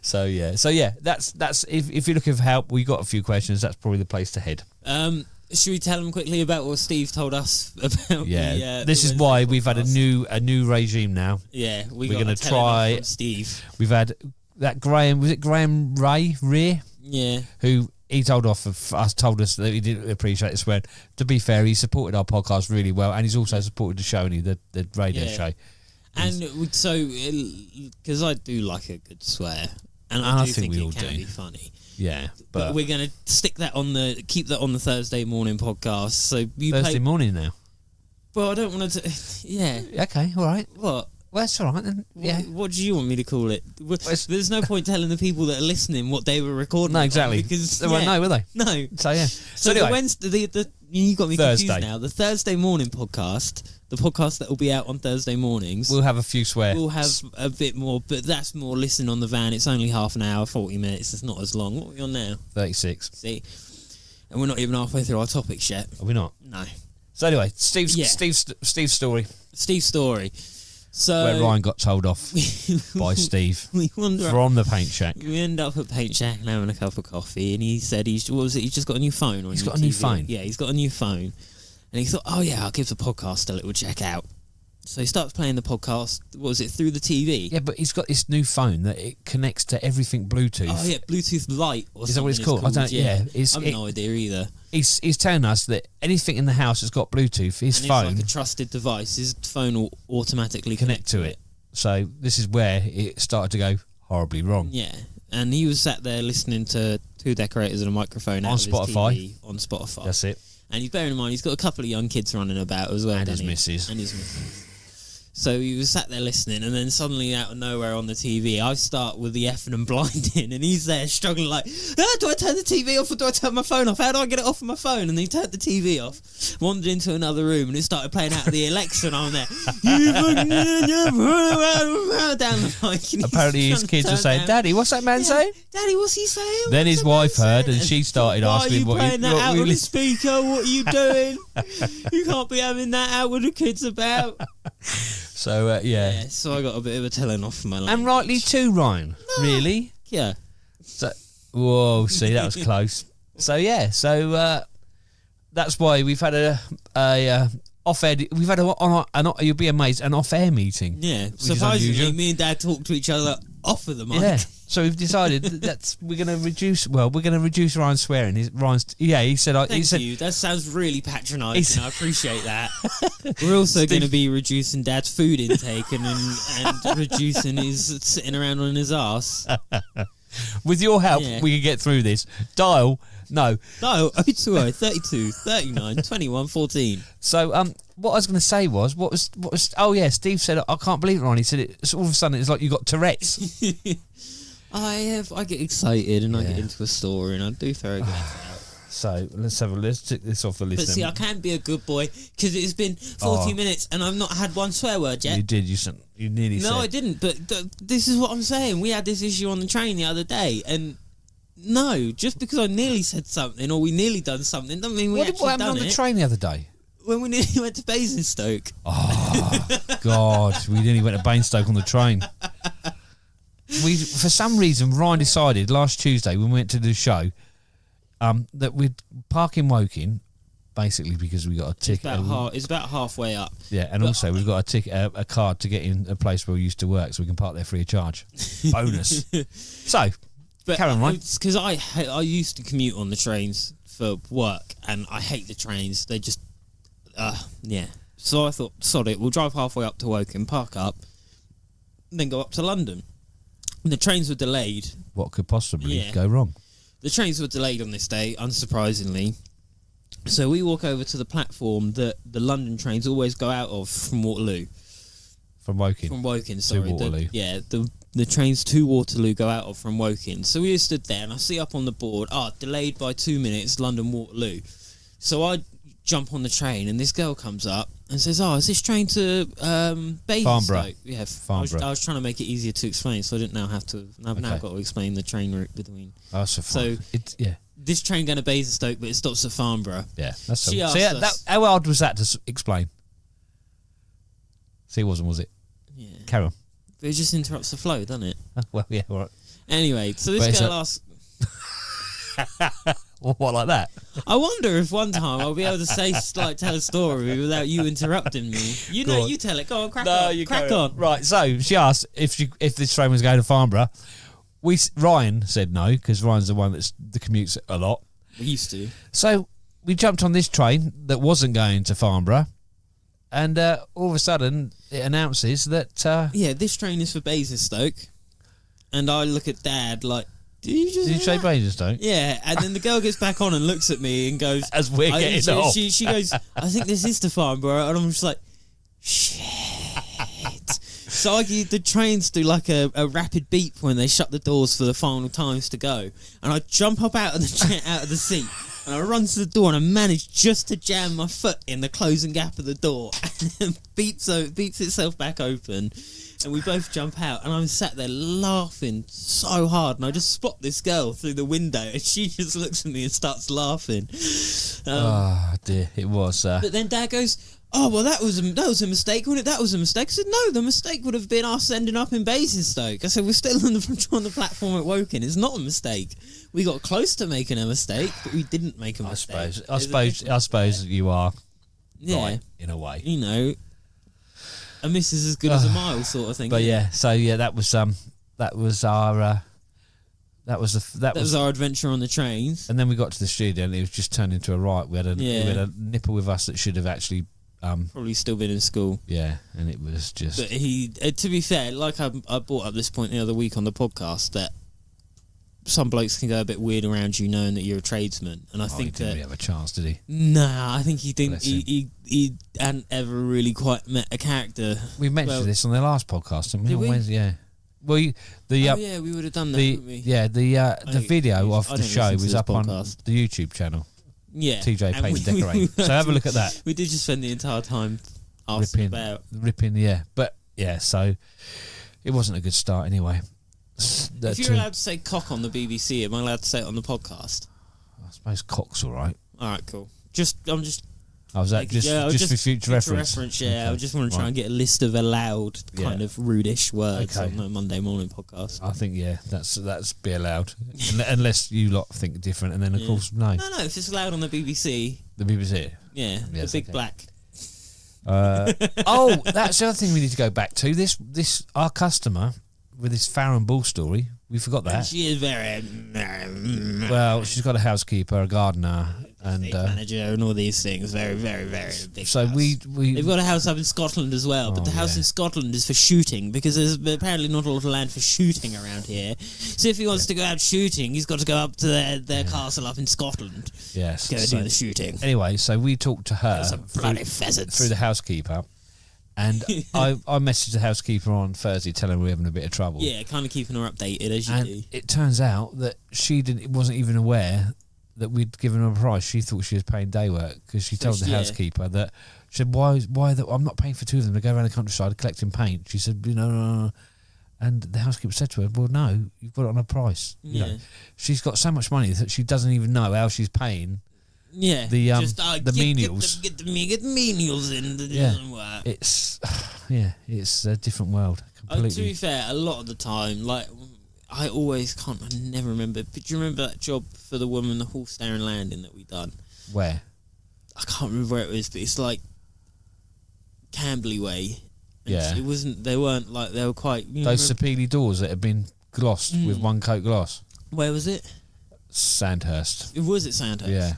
So yeah, that's if you're looking for help, we got a few questions. That's probably the place to head. Should we tell them quickly about what Steve told us about? Yeah, this is why we've had a new regime now. Yeah, we're going to try. From Steve, we've had that Graham. Was it Graham Rear? Yeah, who he told us that he didn't appreciate the swear. To be fair, he supported our podcast really well, and he's also supported the show, the radio show. And so, because I do like a good swear, and I do think it can be funny. Yeah, but we're going to keep that on the Thursday morning podcast. So Thursday morning now. Well, I don't want to. Yeah. Okay. All right. What? Well, that's all right then. Yeah. What do you want me to call it? There's no point telling the people that are listening what they were recording. No, exactly. Because they won't know, will they? No. So yeah. So anyway, the Wednesday, you got me confused now. The Thursday morning podcast, the podcast that will be out on Thursday mornings, we'll have a few swear. We'll have a bit more, but that's more listening on the van. It's only half an hour, 40 minutes. It's not as long. What are we on now? 36. See, and we're not even halfway through our topics yet. Are we not? No. So anyway, Steve's story. Steve's story. So where Ryan got told off by Steve from the Paintshack. We end up at Paintshack and having a cup of coffee, and he said he's just got a new phone. He's got a new phone. Yeah, he's got a new phone, and he thought, oh yeah, I'll give the podcast a little check out. So he starts playing the podcast. What was it, through the TV? Yeah, but he's got this new phone that it connects to everything Bluetooth. Oh yeah, Bluetooth Lite. Is that what it's called? I don't. Yeah, I've no idea either. He's telling us that anything in the house has got Bluetooth. His phone, it's like a trusted device. His phone will automatically connect to it. So this is where it started to go horribly wrong. Yeah, and he was sat there listening to 2 decorators and a microphone on Spotify. His TV on Spotify. That's it. And he's bearing in mind he's got a couple of young kids running about as well. And his missus. So he was sat there listening, and then suddenly out of nowhere on the TV, I start with the effing and blinding, and he's there struggling like, do I turn the TV off or do I turn my phone off? How do I get it off of my phone? And he turned the TV off, wandered into another room, and it started playing out of the Alexa, and I'm there, down the mic. Apparently his kids were saying, Daddy, what's that man saying? Daddy, what's he saying? Then his wife heard, and she started asking what are you playing that out with the speaker? What are you doing? You can't be having that out with the kids about. So, yeah. So I got a bit of a telling off for my language. And rightly too, Ryan. No. Really? Yeah. So, whoa, see, that was close. So, yeah. So, that's why we've had a off-air... We've had you'll be amazed, an off-air meeting. Yeah. Surprisingly, me and Dad talk to each other off of the mic. Yeah. So we've decided that we're going to reduce Ryan's swearing. He said... Thank you. That sounds really patronising. I appreciate that. We're also going to be reducing Dad's food intake and reducing his sitting around on his arse. With your help, we can get through this. Dial 020 32 39 21 14. So what I was going to say was Steve said, I can't believe it, Ron. He said it's all of a sudden it's like you got Tourette's. I get excited and I get into a story and I do very good. So let's tick this off the list. But see, I can't be a good boy because it's been 40 minutes and I've not had one swear word yet. You did. You nearly said. No, I didn't. But this is what I'm saying. We had this issue on the train the other day, and no, just because I nearly said something or we nearly done something doesn't mean we actually done it. What happened on the train the other day? When we nearly went to Basingstoke. Oh God, we nearly went to Basingstoke on the train. For some reason, Ryan decided last Tuesday when we went to the show that we'd park in Woking, basically because we got a ticket. It's about halfway up. Yeah, and also we've got a ticket, a card to get in a place where we used to work, so we can park there free of charge. Bonus. So, carry on, right? Because I used to commute on the trains for work, and I hate the trains. They just, So I thought, sod it, we'll drive halfway up to Woking, park up, and then go up to London. And the trains were delayed. What could possibly go wrong? The trains were delayed on this day, unsurprisingly. So we walk over to the platform that the London trains always go out of from Waterloo. From Woking? From Woking, sorry. To Waterloo. The the trains to Waterloo go out of from Woking. So we stood there, and I see up on the board, delayed by 2 minutes, London Waterloo. So I jump on the train, and this girl comes up and says, is this train to Basingstoke? Yeah, Farnborough. I was trying to make it easier to explain, so I didn't now have to. I've now got to explain the train route between. Oh, so this train going to Basingstoke, but it stops at Farnborough. Yeah, that's so. How hard was that to explain? See, it wasn't, was it? Yeah. Carry on. But it just interrupts the flow, doesn't it? Well, yeah, all right. Anyway, so this girl asks... What, like that? I wonder if one time I'll be able to tell a story without you interrupting me. You tell it. Go on, crack on. Right, so she asked if this train was going to Farnborough. Ryan said no, because Ryan's the one that commutes a lot. We used to. So we jumped on this train that wasn't going to Farnborough, and all of a sudden it announces that... this train is for Basingstoke. And I look at Dad like... Did you say Basingstoke? Yeah, and then the girl gets back on and looks at me and goes... As we're getting off. She goes, I think this is to Farnborough. And I'm just like, shit. So the trains do like a rapid beep when they shut the doors for the final times to go. And I jump up out of the seat. And I run to the door, and I manage just to jam my foot in the closing gap of the door. And it beeps itself back open. And we both jump out, and I'm sat there laughing so hard, and I just spot this girl through the window, and she just looks at me and starts laughing. Oh dear, it was. But then Dad goes, "Oh well, that was a mistake, wasn't it? That was a mistake." I said, "No, the mistake would have been us ending up in Basingstoke." I said, "We're still on the platform at Woking. It's not a mistake. We got close to making a mistake, but we didn't make a mistake." I suppose you are right in a way. You know. A miss is as good as a mile, sort of thing. But that was our adventure on the trains. And then we got to the studio, and it was just turned into a riot. We had a nipper with us that should have actually probably still been in school. Yeah, and it was just. But to be fair, like I brought up this point the other week on the podcast, that some blokes can go a bit weird around you knowing that you're a tradesman, and I think he didn't really have a chance, did he? Nah, I think he didn't. He hadn't ever really quite met a character. We mentioned this on the last podcast, didn't we? Did we? Wednesday, yeah. Well, we would have done that. Wouldn't we? Yeah, the video of the show was up on the YouTube channel. Yeah, TJ Paint and Decorating. So have a look at that. We did just spend the entire time asking ripping, yeah. But yeah, so it wasn't a good start anyway. If you're allowed to say cock on the BBC, am I allowed to say it on the podcast? I suppose cock's all right. All right, cool. Was that just for future reference? Yeah, okay. I just want to try and get a list of allowed kind of rudish words on the Monday morning podcast. I think that's be allowed, unless you lot think different, and then of course no. No, if it's allowed on the BBC. The BBC. Yeah, the big black. That's the other thing we need to go back to. This our customer with this Farron Ball story. We forgot that. She is very... Well, she's got a housekeeper, a gardener, and manager, and all these things. Very, very, very big. So house. They've got a house up in Scotland as well, but the house in Scotland is for shooting, because there's apparently not a lot of land for shooting around here. So if he wants to go out shooting, he's got to go up to their castle up in Scotland. Yes, go do the shooting. Anyway, so we talked to her through the housekeeper. And I messaged the housekeeper on Thursday telling her we're having a bit of trouble. Yeah, kind of keeping her updated as you do. It turns out that she wasn't even aware that we'd given her a price. She thought she was paying day work, because she told the housekeeper that, she said, why I'm not paying for two of them to go around the countryside collecting paint. She said, no. And the housekeeper said to her, well, no, you've got it on a price. You know, she's got so much money that she doesn't even know how she's paying. Yeah, the menials. Get the menials in to do some work. It's a different world completely. To be fair, a lot of the time, like I never remember. But do you remember that job for the woman, the horse Darren Landing that we done? Where? I can't remember where it was, but it's like Camberley Way. And it wasn't. They weren't like they were quite. Those Sapele doors that had been glossed with one coat gloss. Where was it? Sandhurst. It was at Sandhurst. Yeah.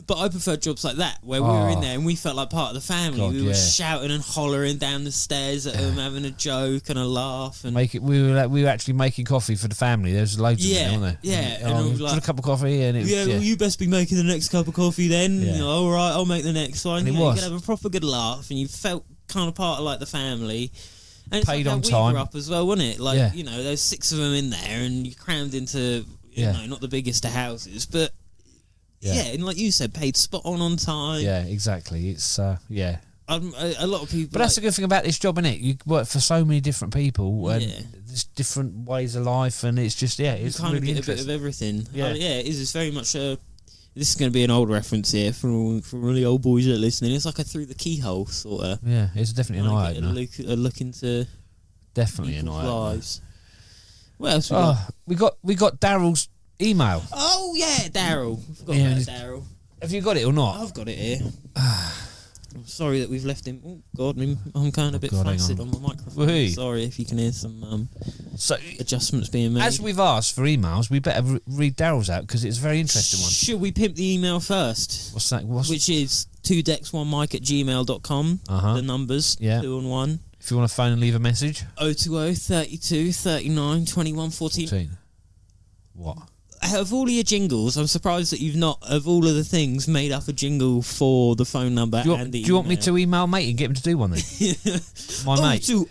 But I prefer jobs like that, where we were in there and we felt like part of the family. God, we were shouting and hollering down the stairs at them, having a joke and a laugh. And we were actually making coffee for the family. There's loads of them, weren't there? Yeah. And a cup of coffee. And it was, well, you best be making the next cup of coffee then. Yeah. All right, I'll make the next one. And you could have a proper good laugh, and you felt kind of part of like the family. and it's paid like on we time. grew up as well, wasn't it? Like you know, there's 6 of them in there, and you crammed into you know, not the biggest of houses, but and like you said, paid spot on time. Yeah, exactly. It's a lot of people. But that's the good thing about this job, isn't it? You work for so many different people, and there's different ways of life, and it's just it's kind really of get a bit of everything. It is. It's very much a. This is going to be an old reference here for all the old boys that are listening. It's like a through the keyhole sort of. Yeah, it's definitely an eye opener. A look into definitely an eye lives. What else we got Daryl's email. Oh yeah, Daryl. Forgot about Daryl. Have you got it or not? I've got it here. I'm sorry that we've left him. Oh God, I'm kind of a bit flaccid on my microphone. Whee. Sorry if you can hear some adjustments being made. As we've asked for emails, we better read Daryl's out because it's a very interesting one. Should we pimp the email first? What's that? Which is 2decks1mic@gmail.com. The numbers 2 and 1. If you want to phone and leave a message, 020 32 39 21 14. What? Of all of your jingles, I'm surprised that you've not, of all of the things, made up a jingle for the phone number and the email. Do you want me to email mate and get him to do one then? My mate. 2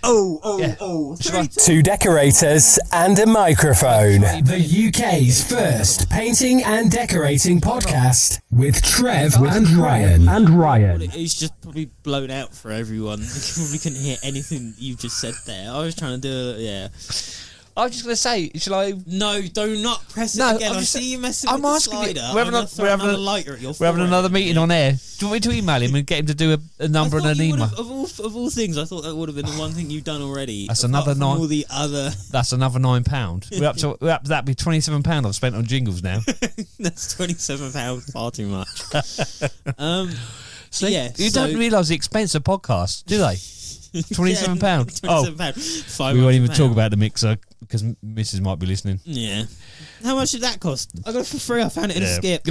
decorators and a microphone. The UK's first painting and decorating podcast with Trev and Ryan. It's just probably blown out for everyone. You probably couldn't hear anything you just said there. I was trying to do I was just going to say, shall I? No, do not press it again. I see you messing with the slider. We're having another meeting on air. Do you want me to email him and get him to do a number and an email? Of all things, I thought that would have been the one thing you've done already. That's another That's another £9. We're up to that'd be £27 I've spent on jingles now. That's £27, far too much. You don't realise the expense of podcasts, do they? £27. £27. We won't even talk about the mixer because Mrs. might be listening. Yeah. How much did that cost? I got it for free. I found it in a skip.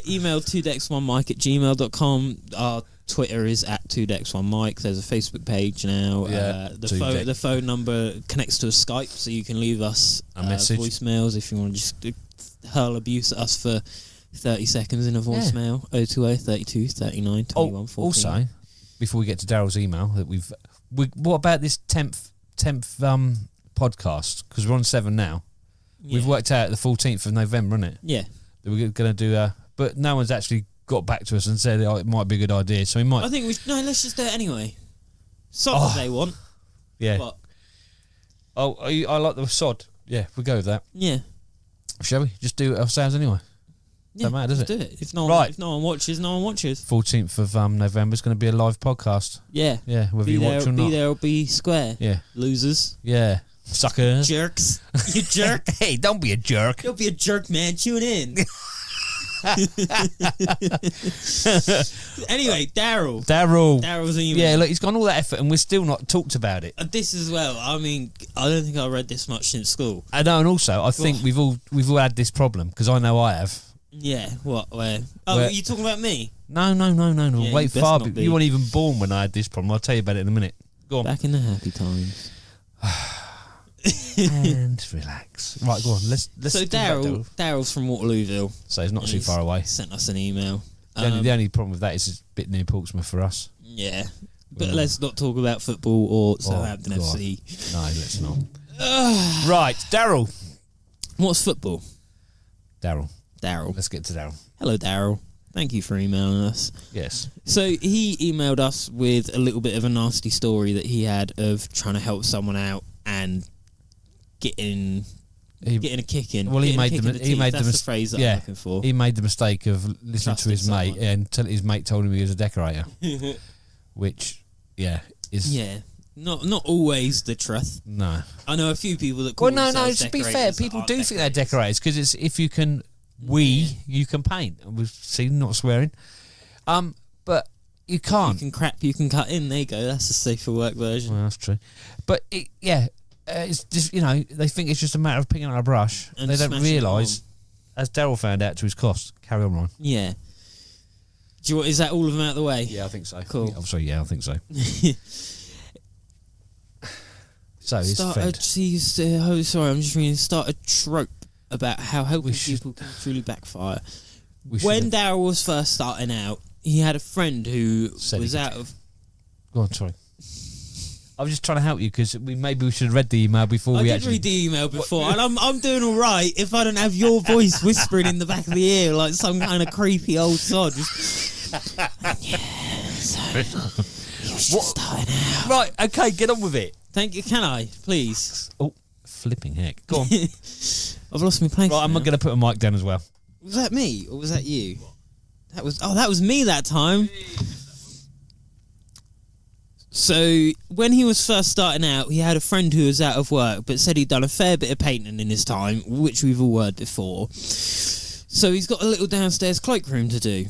Email 2decks1mic@gmail.com. Our Twitter is @2decks1mic. There's a Facebook page now. The phone number connects to a Skype, so you can leave us a message, voicemails if you want to just hurl abuse at us for 30 seconds in a voicemail. 020 32 39 21 14. Also, before we get to Daryl's email, that what about this 10th podcast? Because we're on 7 now. Yeah. We've worked out the 14th of November, isn't it? Yeah. That we're going to do but no one's actually got back to us and said it might be a good idea. So we might. I think let's just do it anyway. Sod what they want. Yeah. But. I like the sod. Yeah, we'll go with that. Yeah. Shall we just do it ourselves anyway? Yeah, don't matter, does it? Do it. If no one watches, no one watches. 14th of November is going to be a live podcast. Yeah. Yeah, whether you watch or not. Be there or be square. Yeah. Losers. Yeah. Suckers. Jerks. You jerk. Hey, don't be a jerk. Don't be a jerk, man. Tune in. Anyway, Daryl's email. Yeah, look, he's gone all that effort and we're still not talked about it. This as well. I mean, I don't think I read this much since school. I know, and also I think we've all had this problem because I know I have. Yeah, what? Where? Oh, are you talking about me? No. Yeah, wait, far. You weren't even born when I had this problem. I'll tell you about it in a minute. Go on. Back in the happy times. And relax. Right, go on. Let's. So Daryl's from Waterlooville. So he's not too far away. Sent us an email. The only problem with that is it's a bit near Portsmouth for us. Yeah, but let's not talk about football or Southampton FC. No, let's not. Right, Daryl. What's football? Daryl. Let's get to Daryl. Hello, Daryl. Thank you for emailing us. Yes. So he emailed us with a little bit of a nasty story that he had of trying to help someone out and getting a kick in. Well, he made the phrase that I'm looking for. He made the mistake of listening to his mate and his mate told him he was a decorator, which is not always the truth. No, I know a few people that call themselves to be fair, people do think they're decorators because it's if you can you can paint. We've seen, not swearing, but you can't. You can crap, you can cut in. There you go. That's a safer work version. Well, that's true, but it's just they think it's just a matter of picking up a brush. And they don't realise, as Daryl found out to his cost. Carry on, Ryan. Yeah. Is that all of them out of the way? Yeah, I think so. Cool. I think so. So he's sorry, I'm just reading. Start a trope about how helping people can truly backfire. When Daryl was first starting out, he had a friend who was out of... Go on, sorry. I was just trying to help you because maybe we should have read the email before I did read the email before, and I'm doing all right if I don't have your voice whispering in the back of the ear like some kind of creepy old sod. Yeah, so you should start out. Right, okay, get on with it. Thank you. Can I, please? Oh, flipping heck. Go on. I've lost my place. Right, I'm not going to put a mic down as well. Was that me or was that you? That was me that time. So when he was first starting out, he had a friend who was out of work, but said he'd done a fair bit of painting in his time, which we've all heard before. So he's got a little downstairs cloakroom to do.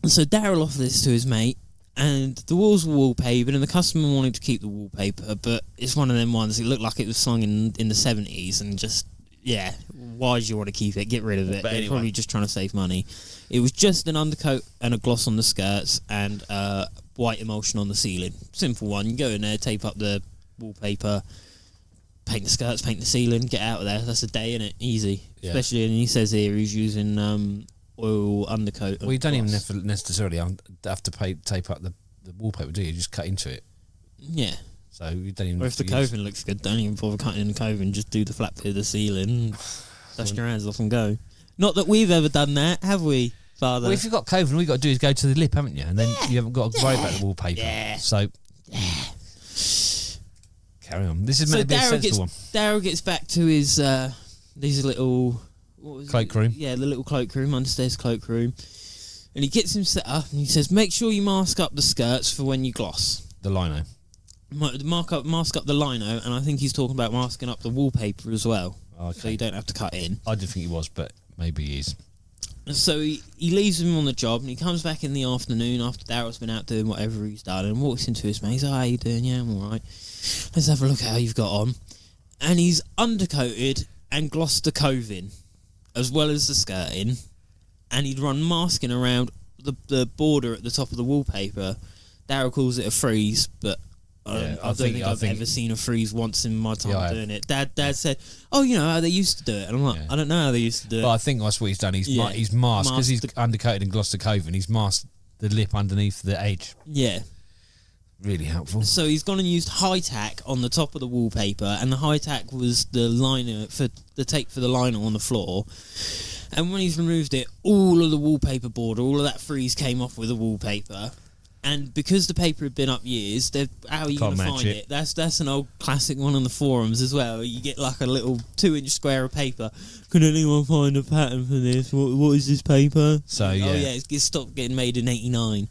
And so Daryl offered this to his mate, and the walls were wallpapered, and the customer wanted to keep the wallpaper, but it's one of them ones, it looked like it was slung in the 70s, and just, yeah, why do you want to keep it? Get rid of it. But They're anyway. probably just trying to save money. It was just an undercoat and a gloss on the skirts, and white emulsion on the ceiling. Simple one. You go in there, tape up the wallpaper, paint the skirts, paint the ceiling, get out of there. That's a day, innit? Easy. Yeah. Especially, and he says here he's using oil undercoat. Well, you don't even necessarily have to tape up the wallpaper, do you? You just cut into it. Yeah. So you don't even... Or if the coving looks good, don't even bother cutting in the coving. Just do the flat bit of the ceiling, dust your hands off and go. Not that we've ever done that, have we, Father? Well, if you've got coving, all you've got to do is go to the lip, haven't you? And then you haven't got to worry about the wallpaper. Yeah. So... Carry on. This is meant to be a sensible one. Daryl gets back to his these little Cloakroom. Yeah, the little cloakroom, understairs cloakroom, and he gets him set up. And he says, "Make sure you mask up the skirts for when you gloss. The lino. Mask up the lino." And I think he's talking about masking up the wallpaper as well, Okay. so you don't have to cut in. I did think he was, but maybe he is. So he leaves him on the job, and he comes back in the afternoon after Daryl's been out doing whatever he's done, and walks into his mate. He's like, "How you doing? Yeah, I'm all right. Let's have a look at how you've got on." And he's undercoated and glossed the coving, as well as the skirting, and he'd run masking around the border at the top of the wallpaper. Daryl calls it a freeze, but I don't think I've ever seen a freeze once in my time doing it. Dad said, "Oh, you know how they used to do it," and I'm like, "I don't know how they used to do it." But I think that's what he's done. He's masked, because he's undercoated and glossed the coving. He's masked the lip underneath the edge. Yeah. Really helpful. So he's gone and used high tack on the top of the wallpaper, and the high tack was the liner for the tape for the liner on the floor. And when he's removed it, all of the wallpaper border, all of that freeze came off with the wallpaper. And because the paper had been up years, how are you going to find it? That's an old classic one on the forums as well. You get like a little 2-inch square of paper. Can anyone find a pattern for this? What is this paper? So yeah. Oh yeah, it stopped getting made in '89.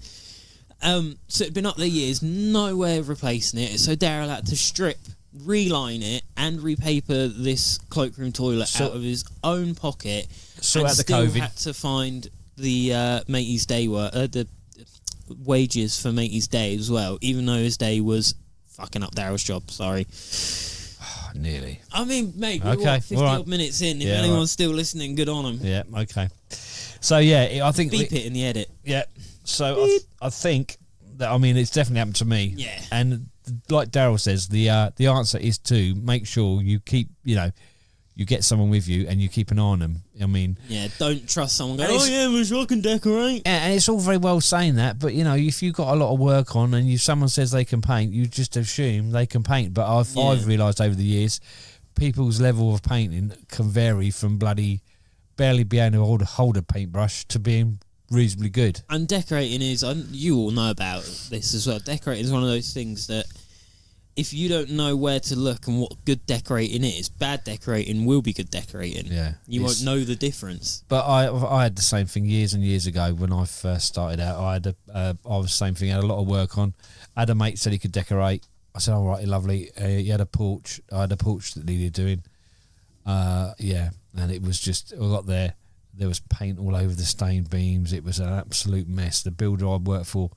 So it'd been up there years, no way of replacing it. So Daryl had to strip, reline it, and repaper this cloakroom toilet out of his own pocket. Sort and out the still COVID. had to find the mate's day work, the wages for mate's day as well, even though his day was fucking up Daryl's job. Sorry. Nearly. I mean, mate, we're Okay, 50 odd minutes in. If anyone's still listening, good on them. Yeah, okay. So yeah, I think... Beep it in the edit. Yeah. So I think that, I mean, it's definitely happened to me. Yeah. And like Daryl says, the answer is to make sure you keep, you get someone with you and you keep an eye on them. I mean... Yeah, don't trust someone going, "Oh yeah, I'm sure I can decorate." And it's all very well saying that, but, if you've got a lot of work on and someone says they can paint, you just assume they can paint. But I've realised over the years, people's level of painting can vary from bloody barely being able to hold a paintbrush to being reasonably good. And decorating is, you all know about this as well, decorating is one of those things that if you don't know where to look and what good decorating is, bad decorating will be good decorating. Yeah. You won't know the difference. But I had the same thing years and years ago when I first started out. I was the same thing, I had a lot of work on. I had a mate said he could decorate. I said, "All right, lovely." He had a porch. I had a porch that needed doing. And it was just, I got there was paint all over the stained beams. It was an absolute mess. The builder I worked for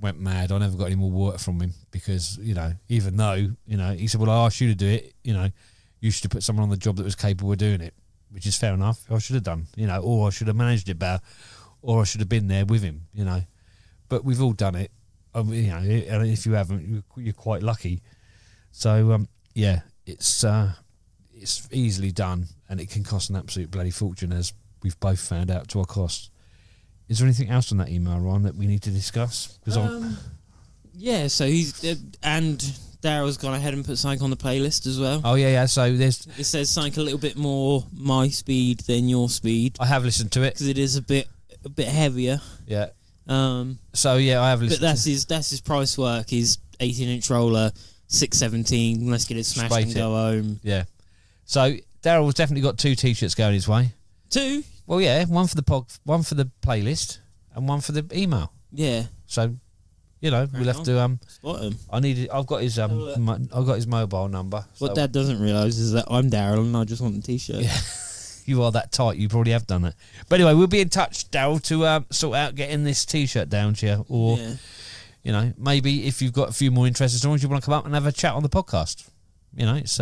went mad. I never got any more water from him because, even though, he said, "Well, I asked you to do it, you should have put someone on the job that was capable of doing it," which is fair enough. I should have done, or I should have managed it better, or I should have been there with him, But we've all done it, and if you haven't, you're quite lucky. So, it's easily done, and it can cost an absolute bloody fortune, as we've both found out to our cost. Is there anything else on that email, Ron, that we need to discuss? Yeah, so he's... and Daryl's gone ahead and put something on the playlist as well. Oh, yeah. So it says something a little bit more my speed than your speed. I have listened to it. Because it is a bit heavier. Yeah. So, yeah, I have listened But that's his price work. His 18-inch roller, 617. Let's get it smashed and go home. Yeah. So, Daryl's definitely got 2 T-shirts going his way. 2? Well, yeah. One for the playlist and one for the email. Yeah. So... we'll have to. Spot him. I've got his I've got his mobile number. What Dad doesn't realise is that I'm Daryl and I just want the T-shirt. Yeah. You are that tight. You probably have done it. But anyway, we'll be in touch, Daryl, to sort out getting this T-shirt down to you, or maybe if you've got a few more interesting stories, you want to come up and have a chat on the podcast. It's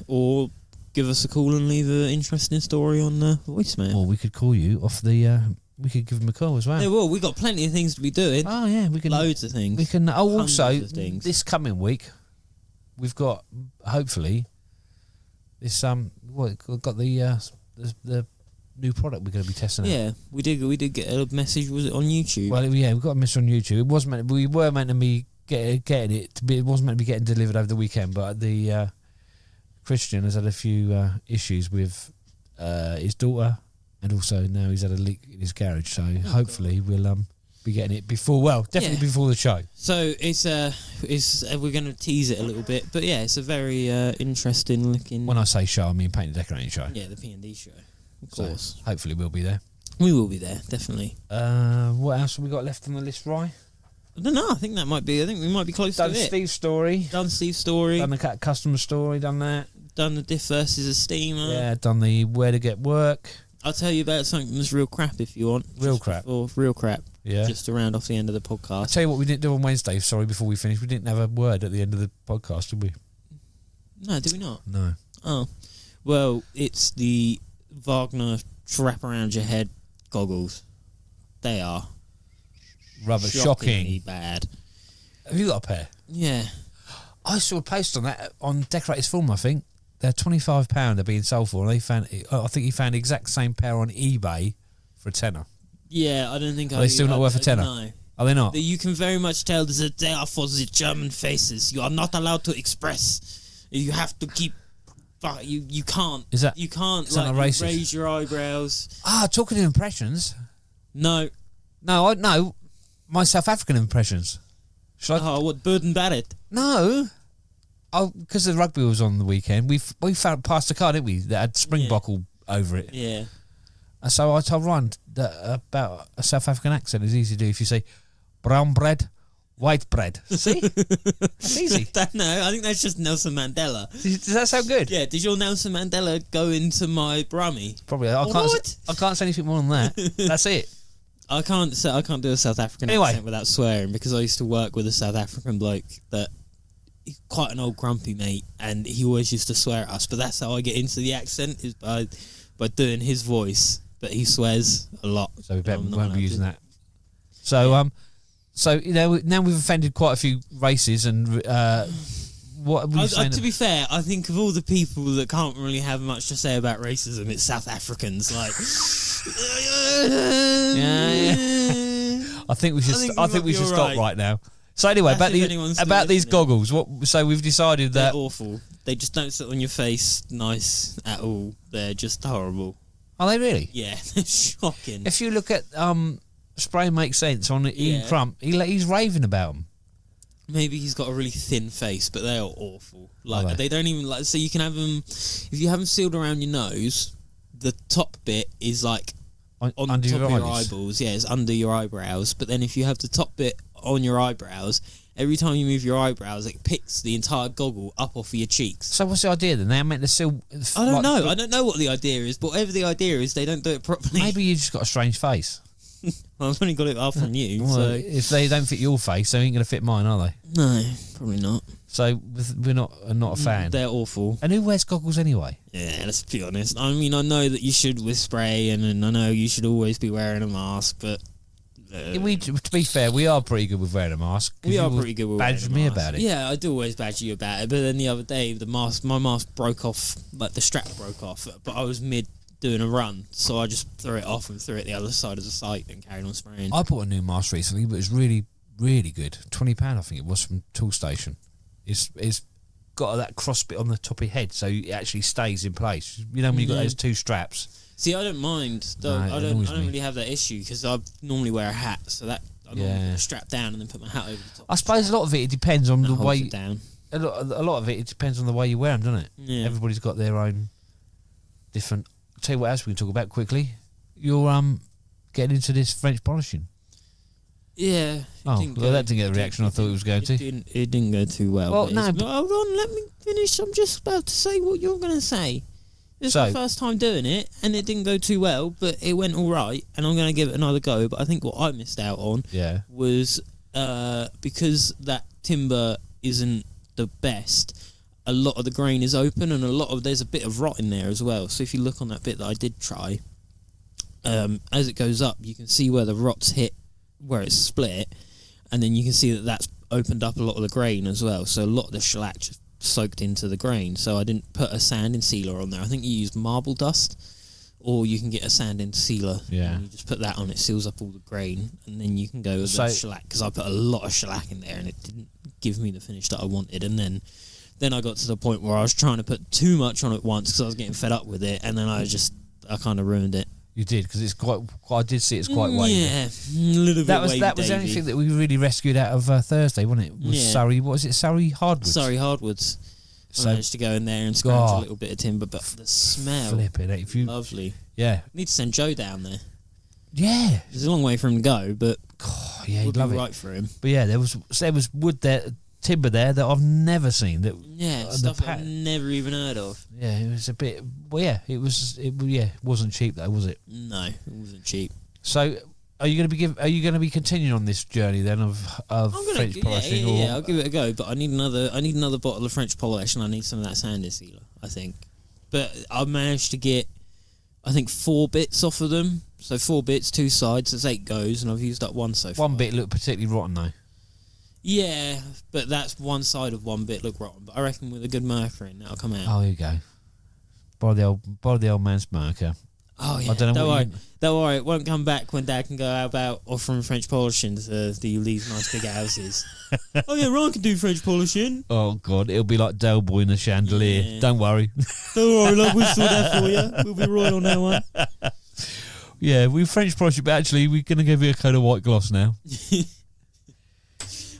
or give us a call and leave an interesting story on the voicemail. Or we could call you off the. We could give them a call as well. Yeah, well, we've got plenty of things to be doing. Oh, yeah. We can loads of things. We can. Oh, also, this coming week, we've got, hopefully, this, we've got the new product we're going to be testing out. Yeah, we did get a message, was it on YouTube? Well, yeah, we got a message on YouTube. It was we were meant to be getting it, it wasn't meant to be getting delivered over the weekend, but the Christian has had a few issues with his daughter. And also now he's had a leak in his garage, so hopefully we'll be getting it before the show. So it's we're going to tease it a little bit, but yeah, it's a very interesting looking. When I say show, I mean paint and decorating show. Yeah, the P&D show, of course. Hopefully we'll be there. We will be there, definitely. What else have we got left on the list, Rye? I don't know. I think we might be close to it. Done Steve's story. Done the customer story. Done that. Done the diff versus a steamer. Yeah. Done the where to get work. I'll tell you about something that's real crap if you want. Real crap. Or real crap. Yeah. Just to round off the end of the podcast. I'll tell you what we didn't do on Wednesday, before we finished. We didn't have a word at the end of the podcast, did we? No, did we not? No. Oh. Well, it's the Wagner wrap around your head goggles. They are. Rubber shocking. Bad. Have you got a pair? Yeah. I saw a post on that on Decorators Film, I think. They're £25 they're being sold for, and I think he found the exact same pair on eBay for a tenner. Yeah, I don't think. Are they still not worth a tenner? No. Are they not? You can very much tell that they are for the German faces. You are not allowed to express. You have to keep. You can't. You can't raise your eyebrows. Talking of impressions. No. My South African impressions. What Burden Barrett? No. Because the rugby was on the weekend, we found past a car, didn't we, that had Springbok all over it. Yeah. And so I told Ryan that about a South African accent is easy to do if you say brown bread, white bread. See? That's easy. No, I think that's just Nelson Mandela. Does that sound good? Yeah. Did your Nelson Mandela go into my Brummy? Probably. I can't say anything more than that. That's it. I can't do a South African accent without swearing, because I used to work with a South African bloke that. He's quite an old grumpy mate, and he always used to swear at us. But that's how I get into the accent, is by doing his voice. But he swears a lot, so we won't be using that. So now we've offended quite a few races, and what were you saying? To be fair, I think of all the people that can't really have much to say about racism, it's South Africans. Like, yeah. I think we should stop right now. So anyway, about these goggles, so we've decided that they're awful. They just don't sit on your face nice at all. They're just horrible. Are they really? Yeah, they're shocking. If you look at Spray Makes Sense on Ian Crump, he's raving about them. Maybe he's got a really thin face, but they are awful. Like they don't even so you can have them if you have them sealed around your nose. The top bit is like on under top your of your eyeballs. Yeah, it's under your eyebrows. But then if you have the top bit on your eyebrows, every time you move your eyebrows, it picks the entire goggle up off of your cheeks. So what's the idea then? They're meant to seal. I don't know. I don't know what the idea is, but whatever the idea is, they don't do it properly. Maybe you just got a strange face. Well, I've only got it half from you. Well, so if they don't fit your face, they ain't going to fit mine, are they? No, probably not. So we're not a fan. They're awful. And who wears goggles anyway? Yeah, let's be honest. I mean, I know that you should with spray, and I know you should always be wearing a mask, but to be fair, we are pretty good with wearing a mask. We are pretty good with wearing a mask. Badge me about it. Yeah, I do always badge you about it. But then the other day, my mask broke off, like the strap broke off. But I was mid doing a run, so I just threw it off and threw it the other side of the site and carried on spraying. I bought a new mask recently, but it's really, really good. £20, I think it was, from Toolstation. It's got that cross bit on the top of your head, so it actually stays in place. You know when you've got those two straps. See, I don't mind. Though. No, I don't really have that issue because I normally wear a hat, so that I normally strap down and then put my hat over the top. I suppose a lot of it depends on the way. Down. A lot of it depends on the way you wear them, doesn't it? Yeah. Everybody's got their own different. I'll tell you what else we can talk about quickly. You're getting into this French polishing. Yeah. That didn't get the reaction I thought it was going to. It didn't go too well. Well, no. Hold on, let me finish. I'm just about to say what you're going to say. It's my first time doing it, and it didn't go too well, but it went all right, and I'm going to give it another go. But I think what I missed out on was because that timber isn't the best, a lot of the grain is open, and there's a bit of rot in there as well. So if you look on that bit that I did try, as it goes up, you can see where the rot's hit, where it's split, and then you can see that that's opened up a lot of the grain as well. So a lot of the shellac just soaked into the grain. So I didn't put a sanding sealer on there. I think you use marble dust, or you can get a sanding sealer. Yeah. And you just put that on, it seals up all the grain, and then you can go with the shellac, because I put a lot of shellac in there and it didn't give me the finish that I wanted. And then I got to the point where I was trying to put too much on it once because I was getting fed up with it, and then I kind of ruined it. You did, because it's quite. I did see it's quite wavy. Yeah, a little bit. That was the only thing that we really rescued out of Thursday, wasn't it? Was Surrey? What was it? Surrey hardwoods. Surrey hardwoods. I managed to go in there and scratch a little bit of timber, but the smell, lovely. Yeah, need to send Joe down there. Yeah, it's a long way for him to go, but he'd love it. Right for him. But yeah, there was wood there, timber there that I've never seen. That stuff I've never even heard of. Yeah, it was a bit. Well, yeah, it wasn't cheap though, was it? No, it wasn't cheap. So, are you going to be continuing on this journey then of French polishing? Yeah, I'll give it a go. But I need another bottle of French polish, and I need some of that sanding sealer, I think. But I managed to get, I think, 4 bits off of them. So 4 bits, 2 sides. That's 8 goes, and I've used up 1 so far. 1 bit looked particularly rotten though. Yeah, but that's one side of 1 bit look rotten. But I reckon with a good marker in, that'll come out. Oh, here you go. Borrow the old man's marker. Oh yeah, I don't know. Don't worry, it won't come back when Dad can go out about offering French polishing to these nice big houses. Oh yeah, Ryan can do French polishing. Oh God, it'll be like Del Boy in a chandelier. Yeah. Don't worry. Don't worry, love, we'll sort that for you. We'll be right on that one. Yeah, we French polish it, but actually we're going to give you a coat of white gloss now.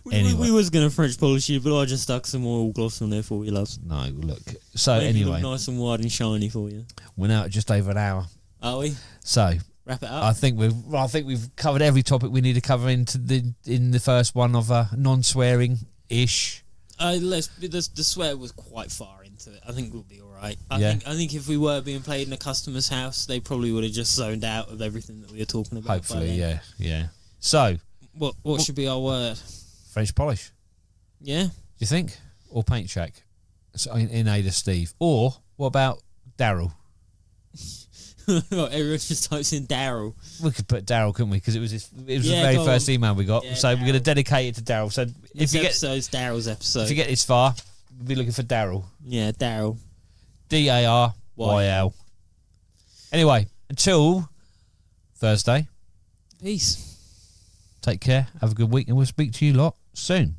We was going to French polish you, but I just stuck some oil gloss on there for you, loves. No, look. So Make anyway, it look nice and wide and shiny for you. We're now at just over an hour. Are we? So wrap it up. I think we've covered every topic we need to cover in the first one of non-swearing ish. The swear was quite far into it. I think we'll be all right. I think if we were being played in a customer's house, they probably would have just zoned out of everything that we were talking about. Hopefully, yeah. So what should be our word? French polish. Yeah. Do you think? Or Paintshack? So in aid of Steve. Or what about Daryl? Everyone just types in Daryl. We could put Daryl, couldn't we? Because it was the very first email we got. So we're going to dedicate it to Daryl. So this episode's Daryl's episode. If you get this far, we'll be looking for Daryl. Yeah, Daryl. DARYL. Anyway, until Thursday. Peace. Take care. Have a good week, and we'll speak to you lot soon.